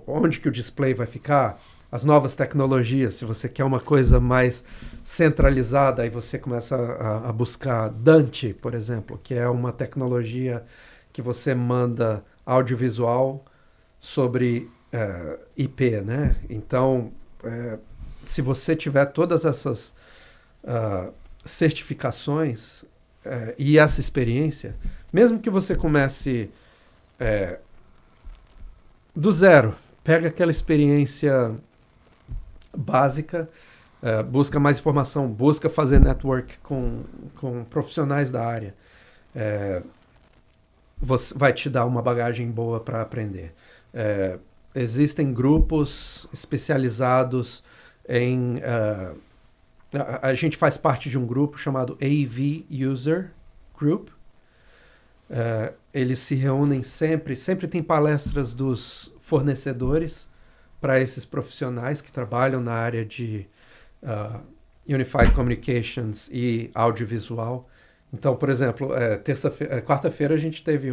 onde que o display vai ficar, as novas tecnologias. Se você quer uma coisa mais centralizada, aí você começa a buscar Dante, por exemplo, que é uma tecnologia que você manda audiovisual sobre IP, né? Então, se você tiver todas essas certificações e essa experiência, mesmo que você comece do zero, pega aquela experiência básica, busca mais informação, busca fazer network com profissionais da área. vai te dar uma bagagem boa para aprender. Existem grupos especializados em... a gente faz parte de um grupo chamado AV User Group. Eles se reúnem sempre tem palestras dos fornecedores para esses profissionais que trabalham na área de Unified Communications e audiovisual. Então, por exemplo, quarta-feira a gente teve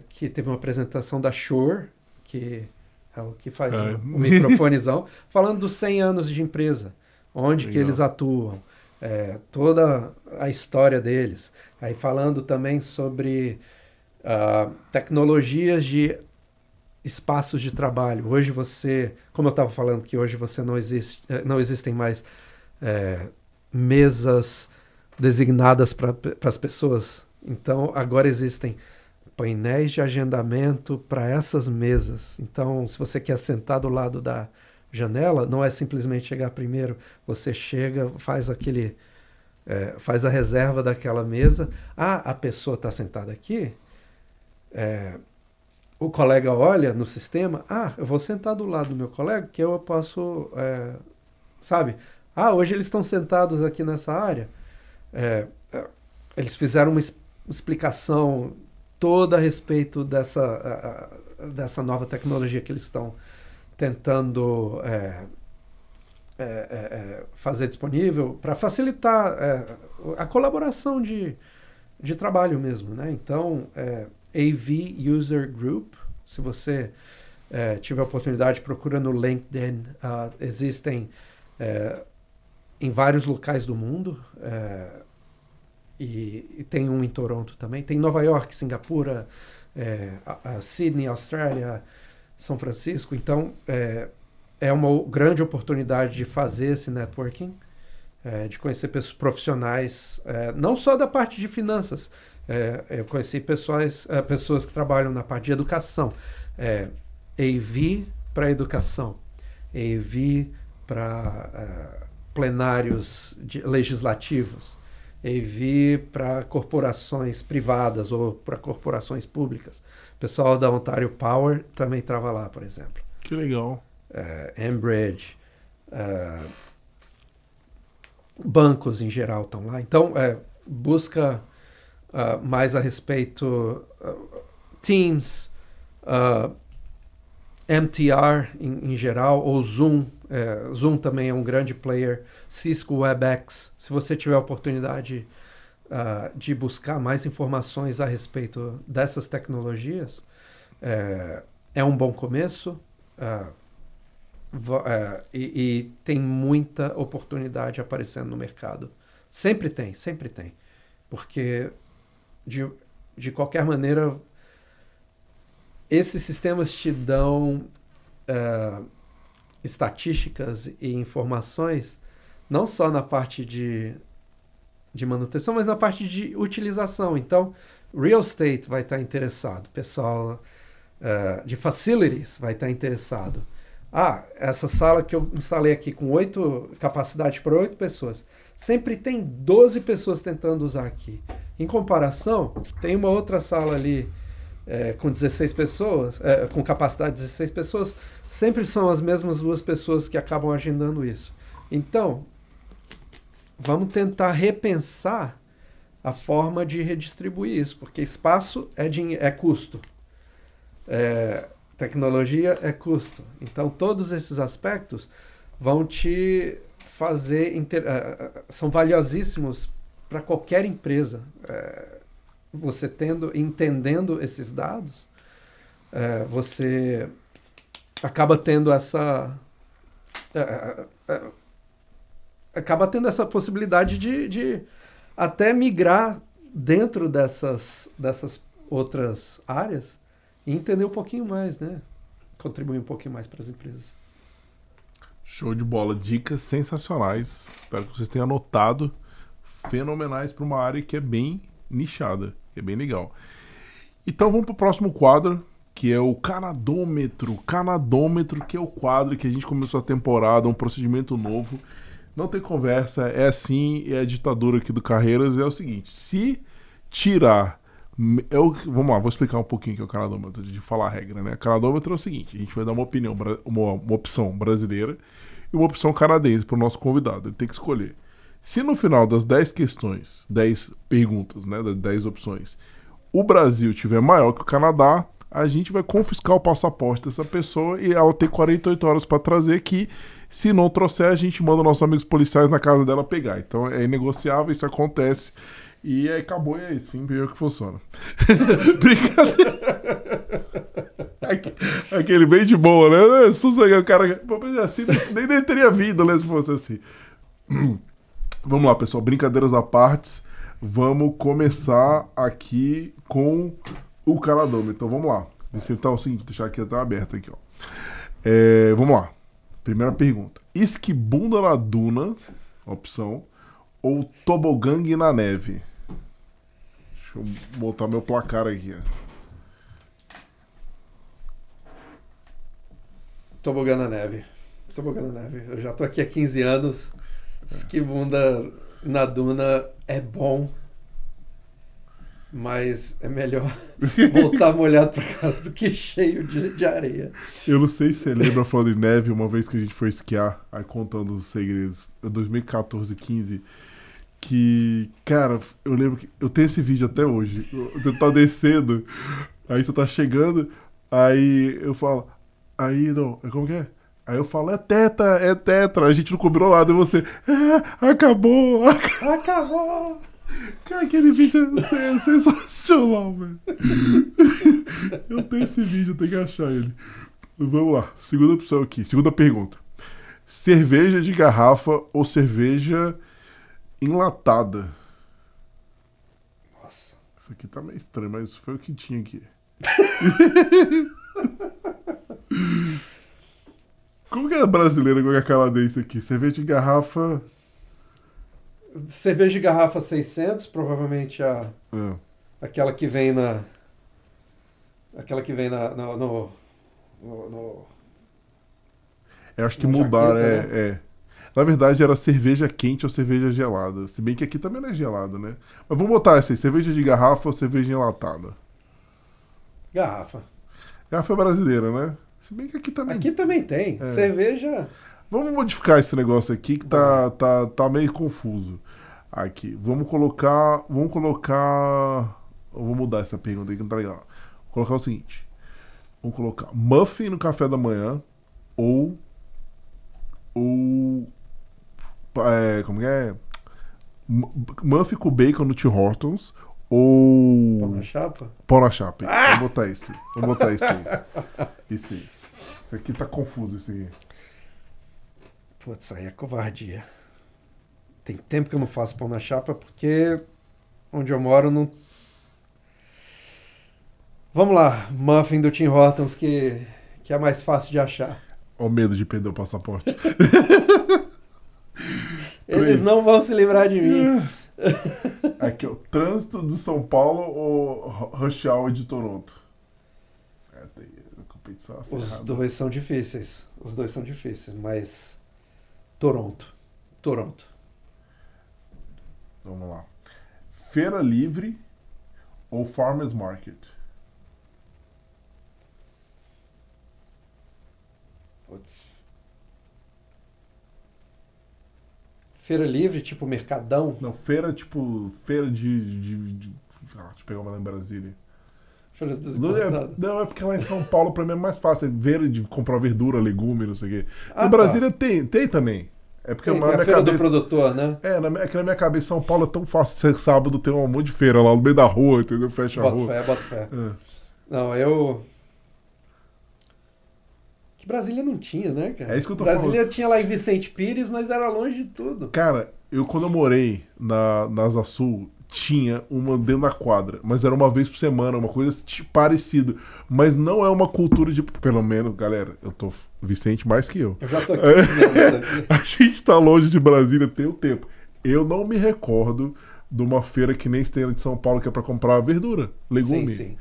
que teve uma apresentação da Shure, que é o que faz o microfonezão, falando dos 100 anos de empresa, onde que eles atuam, toda a história deles. Aí falando também sobre tecnologias de espaços de trabalho. Hoje como eu estava falando que hoje não existem mais mesas designadas para as pessoas. Então, agora existem painéis de agendamento para essas mesas. Então, se você quer sentar do lado da janela, não é simplesmente chegar primeiro. Você chega, faz a reserva daquela mesa. A pessoa está sentada aqui. O colega olha no sistema. Eu vou sentar do lado do meu colega, que eu posso, sabe? Hoje eles estão sentados aqui nessa área. Eles fizeram uma explicação toda a respeito dessa nova tecnologia que eles estão tentando fazer disponível para facilitar a colaboração de trabalho mesmo, né? Então, AV User Group, se você tiver a oportunidade, procura no LinkedIn. Existem em vários locais do mundo, e tem um em Toronto também. Tem Nova York, Singapura, Sydney, Austrália, São Francisco. Então, é uma grande oportunidade de fazer esse networking, de conhecer profissionais, não só da parte de finanças. Eu conheci pessoas que trabalham na parte de educação. AV para educação, AV para plenários legislativos, AV para corporações privadas ou para corporações públicas. O pessoal da Ontario Power também estava lá, por exemplo. Que legal. Enbridge, bancos em geral estão lá. Então, busca mais a respeito, Teams, MTR em geral, ou Zoom. Zoom também é um grande player, Cisco WebEx. Se você tiver a oportunidade de buscar mais informações a respeito dessas tecnologias, é um bom começo, e tem muita oportunidade aparecendo no mercado. Sempre tem, porque de qualquer maneira esses sistemas te dão estatísticas e informações, não só na parte de manutenção, mas na parte de utilização. Então, real estate vai estar interessado, pessoal de facilities vai estar interessado. Essa sala que eu instalei aqui com capacidade para 8 pessoas, sempre tem 12 pessoas tentando usar aqui. Em comparação, tem uma outra sala ali com 16 pessoas, com capacidade de 16 pessoas, sempre são as mesmas 2 pessoas que acabam agendando isso. Então, vamos tentar repensar a forma de redistribuir isso, porque espaço é custo, tecnologia é custo. Então, todos esses aspectos vão te fazer... são valiosíssimos para qualquer empresa. Você entendendo esses dados, você acaba tendo essa possibilidade de até migrar dentro dessas outras áreas e entender um pouquinho mais, né? Contribuir um pouquinho mais para as empresas. Show de bola, dicas sensacionais. Espero que vocês tenham anotado, fenomenais para uma área que é bem nichada, que é bem legal. Então vamos para o próximo quadro, que é o Canadômetro. Canadômetro, que é o quadro que a gente começou a temporada, um procedimento novo. Não tem conversa, é assim, é a ditadura aqui do Carreiras. É o seguinte: se tirar Vamos lá, vou explicar um pouquinho o que é o canadômetro, antes de falar a regra, né? O canadômetro é o seguinte, a gente vai dar uma opinião, uma opção brasileira e uma opção canadense para o nosso convidado. Ele tem que escolher. Se no final das 10 questões, 10 perguntas, né, das 10 opções, o Brasil tiver maior que o Canadá, a gente vai confiscar o passaporte dessa pessoa e ela tem 48 horas para trazer aqui. Se não trouxer, a gente manda nossos amigos policiais na casa dela pegar. Então é inegociável, isso acontece. E aí acabou, e é isso, sim, veio que funciona. Brincadeira. Aquele bem de boa, né? Sossegado, o cara. Assim, nem teria vida, né? Se fosse assim. Vamos lá, pessoal, brincadeiras à parte. Vamos começar aqui com o canadômetro. Então vamos lá. Então é o seguinte, deixar aqui até aberto aqui, ó. Vamos lá. Primeira pergunta. Esquibunda na duna, opção, ou tobogangue na neve? Deixa eu botar meu placar aqui. Tobogã na neve. Tobogã na neve. Eu já tô aqui há 15 anos. Esquibunda na duna é bom, mas é melhor voltar molhado pra casa do que cheio de areia. Eu não sei se você lembra, falando de neve, uma vez que a gente foi esquiar, aí contando os segredos, em 2014, 15, que, cara, eu lembro que eu tenho esse vídeo até hoje. Você tá descendo, aí você tá chegando, aí eu falo, aí não, como que é? Aí eu falo, é tetra, a gente não combinou nada, e você, acabou. Cara, aquele vídeo é sensacional, velho. Eu tenho esse vídeo, eu tenho que achar ele. Vamos lá, segunda opção aqui, segunda pergunta. Cerveja de garrafa ou cerveja enlatada? Nossa. Isso aqui tá meio estranho, mas isso foi o que tinha aqui. Como que é brasileira com a canadense aqui? Cerveja de garrafa... Cerveja de garrafa 600, provavelmente aquela que vem na... Aquela que vem no Eu acho que na mudaram, jaqueta, né? Na verdade era cerveja quente ou cerveja gelada. Se bem que aqui também não é gelada, né? Mas vamos botar essa aí, cerveja de garrafa ou cerveja enlatada? Garrafa. Garrafa é brasileira, né? Se bem que aqui também... Aqui também tem. Cerveja... Vamos modificar esse negócio aqui que tá meio confuso. Aqui, vamos colocar... Eu vou mudar essa pergunta aqui que não tá legal. Vou colocar o seguinte. Vamos colocar muffin no café da manhã ou como que é? Muffin com bacon no Tim Hortons ou... Pão na chapa? Pão na chapa. Vamos botar esse. Vamos botar esse aí. Esse aí. Esse aqui tá confuso, esse aqui. Putz, aí é covardia. Tem tempo que eu não faço pão na chapa porque onde eu moro não... Vamos lá, muffin do Tim Hortons que é mais fácil de achar. Olha o medo de perder o passaporte. Eles não vão se livrar de mim. Aqui, ó. Trânsito de São Paulo ou Rush Hour de Toronto? Tem a competição acirrada. Os dois são difíceis. Mas Toronto. Vamos lá. Feira livre ou Farmers Market? Putz. Feira livre, tipo mercadão? Não, feira tipo... Feira deixa eu pegar uma lá em Brasília. Feira desencontrada. Não, é porque lá em São Paulo pra mim é mais fácil. É ver de comprar verdura, legume, não sei o quê. Ah, Em Brasília tem também. É porque Tem na a minha feira cabeça... do produtor, né? É que na minha cabeça São Paulo é tão fácil ser sábado ter um monte de feira lá no meio da rua, entendeu? Fecha a rua. Bota fé. É. Não, que Brasília não tinha, né, cara? É isso que eu tô Brasília falando. tinha lá em Vicente Pires, mas era longe de tudo. Cara, quando eu morei na Asa Sul, tinha uma dentro da quadra, mas era uma vez por semana, uma coisa parecida. Mas não é uma cultura de... Pelo menos, galera, eu tô Vicente mais que eu. Eu já tô aqui. Né? A gente tá longe de Brasília tem um tempo. Eu não me recordo de uma feira que nem tem de São Paulo que é pra comprar verdura, legume. Sim.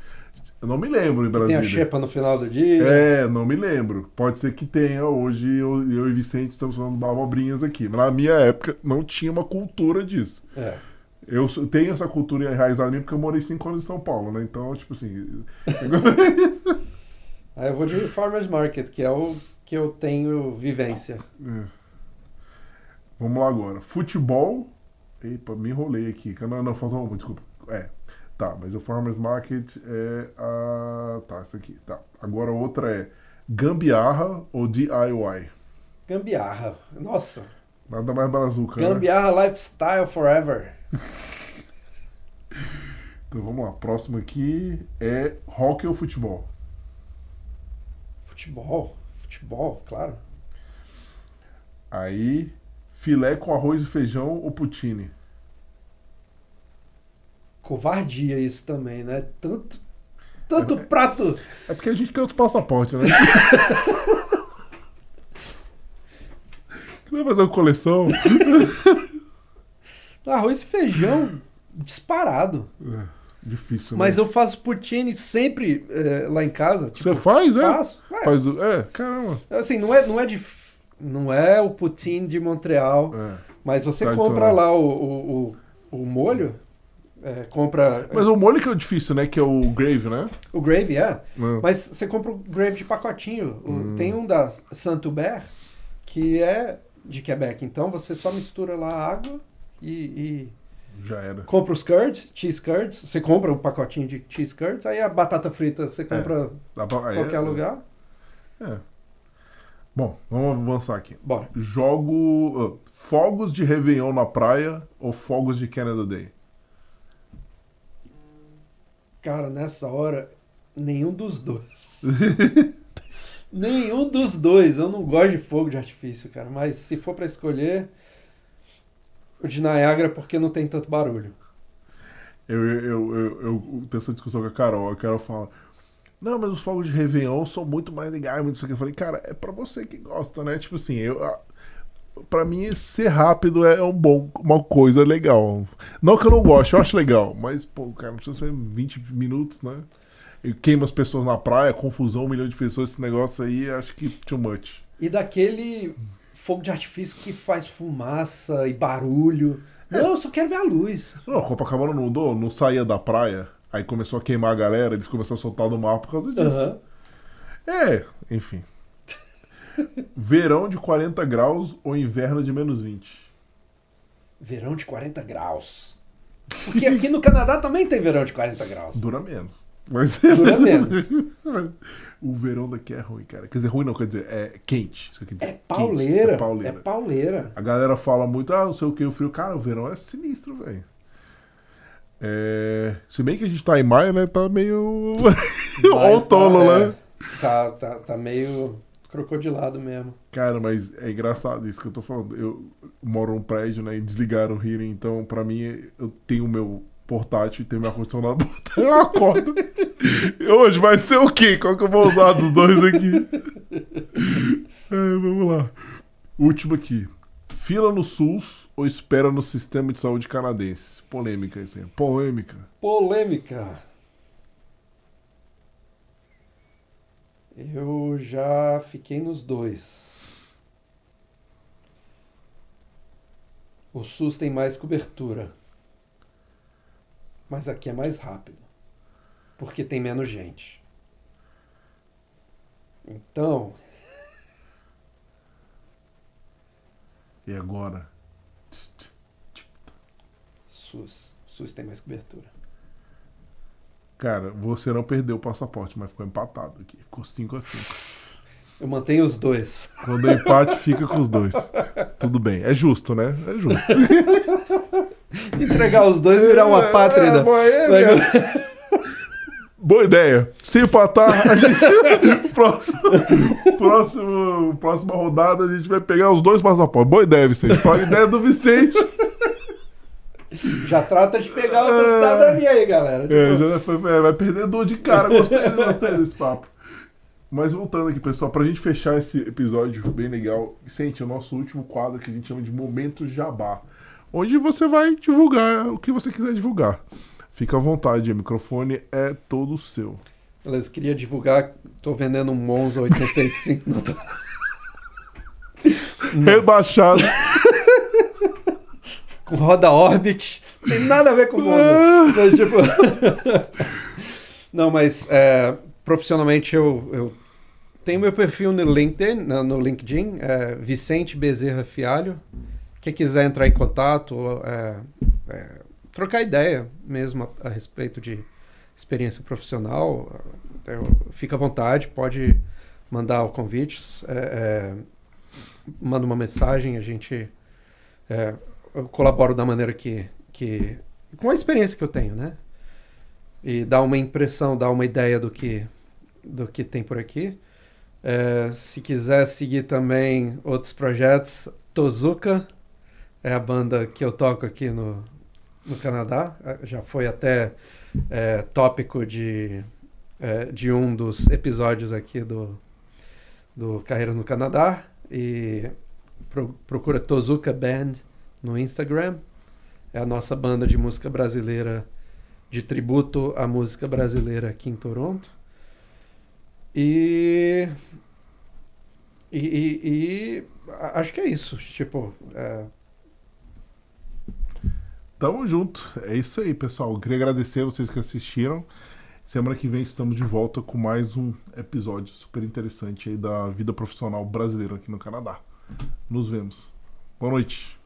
Eu não me lembro em Tem Brasília. a xepa no final do dia. Não me lembro. Pode ser que tenha. Hoje eu e Vicente estamos falando abobrinhas aqui. Mas na minha época não tinha uma cultura disso. Eu tenho essa cultura enraizada em mim porque eu morei 5 anos em São Paulo, né? Então, tipo assim... Aí eu vou de Farmers Market, que é o que eu tenho vivência. Vamos lá agora. Futebol. Epa, me enrolei aqui. Não, faltou uma, desculpa. Tá, mas o Farmers Market é a... Tá, essa aqui. Tá. Agora outra é gambiarra ou DIY? Gambiarra. Nossa. Nada mais brazuca, né? Gambiarra Lifestyle Forever. Então vamos lá. Próximo aqui é hockey ou futebol? Futebol, claro. Aí, filé com arroz e feijão ou poutine? Covardia isso também, né? Tanto prato. É porque a gente quer outros passaportes, né? Vai fazer uma coleção? Arroz e feijão disparado. Difícil, né? Mas eu faço poutine sempre lá em casa. Tipo, você faz, é? Faço. Faz, caramba. Assim, não é o poutine de Montreal, mas você compra lá o molho, compra... Mas o molho que é o difícil, né? Que é o gravy, né? O gravy, mas você compra o gravy de pacotinho. Tem um da Saint-Hubert que é de Quebec, então você só mistura lá a água e já era. Compra os cheese curds, você compra um pacotinho de cheese curds, aí a batata frita você compra em qualquer lugar. Bom, vamos avançar aqui. Bora. Fogos de Réveillon na praia ou fogos de Canada Day? Cara, nessa hora, nenhum dos dois. Nenhum dos dois. Eu não gosto de fogo de artifício, cara, mas se for pra escolher, o de Niagara porque não tem tanto barulho. Eu tenho essa discussão com a Carol. A Carol fala: não, mas os fogos de Réveillon são muito mais legais, muito isso aqui. Eu falei: cara, é pra você que gosta, né? Tipo assim, pra mim ser rápido é uma coisa legal. Não que eu não goste, eu acho legal. Mas, pô, cara, não precisa ser 20 minutos, né? E queima as pessoas na praia, confusão, 1 milhão de pessoas, esse negócio aí, acho que too much. E daquele fogo de artifício que faz fumaça e barulho. Não, eu só quero ver a luz. Não, Copacabana não saía da praia, aí começou a queimar a galera, eles começaram a soltar do mar por causa disso. Enfim. Verão de 40 graus ou inverno de -20? Verão de 40 graus. Porque aqui no Canadá também tem verão de 40 graus. Dura menos. Mas... Dura menos. O verão daqui é ruim, cara. Quer dizer, ruim não, quer dizer, é quente. Isso quer dizer, é pauleira. Quente, é pauleira. A galera fala muito, não sei o que, o frio. Cara, o verão é sinistro, velho. Se bem que a gente tá em maio, né? Tá meio... outono, né? Tá meio crocodilado mesmo. Cara, mas é engraçado isso que eu tô falando. Eu moro num prédio, né? E desligaram o heating, então pra mim eu tenho o meu portátil e tenho meu ar-condicionado. Eu acordo. Hoje vai ser o quê? Qual que eu vou usar dos dois aqui? Vamos lá. Último aqui. Fila no SUS ou espera no sistema de saúde canadense? Polêmica, isso aí. Polêmica. Eu já fiquei nos dois. O SUS tem mais cobertura. Mas aqui é mais rápido. Porque tem menos gente. Então... E agora? SUS tem mais cobertura. Cara, você não perdeu o passaporte, mas ficou empatado aqui. Ficou 5-5. Eu mantenho os dois. Quando o empate, fica com os dois. Tudo bem. É justo, né? É justo. Entregar os dois e virar uma pátrida. Boa ideia. Se empatar, a gente... Próxima rodada, a gente vai pegar os 2 passaportes. Boa ideia, Vicente. Fala a ideia do Vicente. Já trata de pegar outra cidadania aí, galera. Vai perder dor de cara. Gostei desse papo. Mas voltando aqui, pessoal, pra gente fechar esse episódio bem legal, Vicente, é o nosso último quadro que a gente chama de Momento Jabá, onde você vai divulgar o que você quiser divulgar. Fica à vontade, o microfone é todo seu. Beleza, queria divulgar, tô vendendo um Monza 85. Rebaixado. Com roda Orbit, Tem nada a ver com o mundo. Mas, tipo... Não, mas profissionalmente eu tenho meu perfil no LinkedIn, no LinkedIn, Vicente Bezerra Fialho. Quem quiser entrar em contato, trocar ideia mesmo a respeito de experiência profissional, fica à vontade, pode mandar o convite, manda uma mensagem, eu colaboro da maneira que com a experiência que eu tenho, né? E dá uma impressão, dá uma ideia do que tem por aqui. Se quiser seguir também outros projetos, Tozuka é a banda que eu toco aqui no Canadá. Já foi até tópico de um dos episódios aqui do Carreiras no Canadá. E procura Tozuka Band no Instagram. É a nossa banda de música brasileira, de tributo à música brasileira aqui em Toronto. E acho que é isso. Tipo, Tamo junto. É isso aí, pessoal. Eu queria agradecer a vocês que assistiram. Semana que vem estamos de volta com mais um episódio super interessante aí da vida profissional brasileira aqui no Canadá. Nos vemos. Boa noite.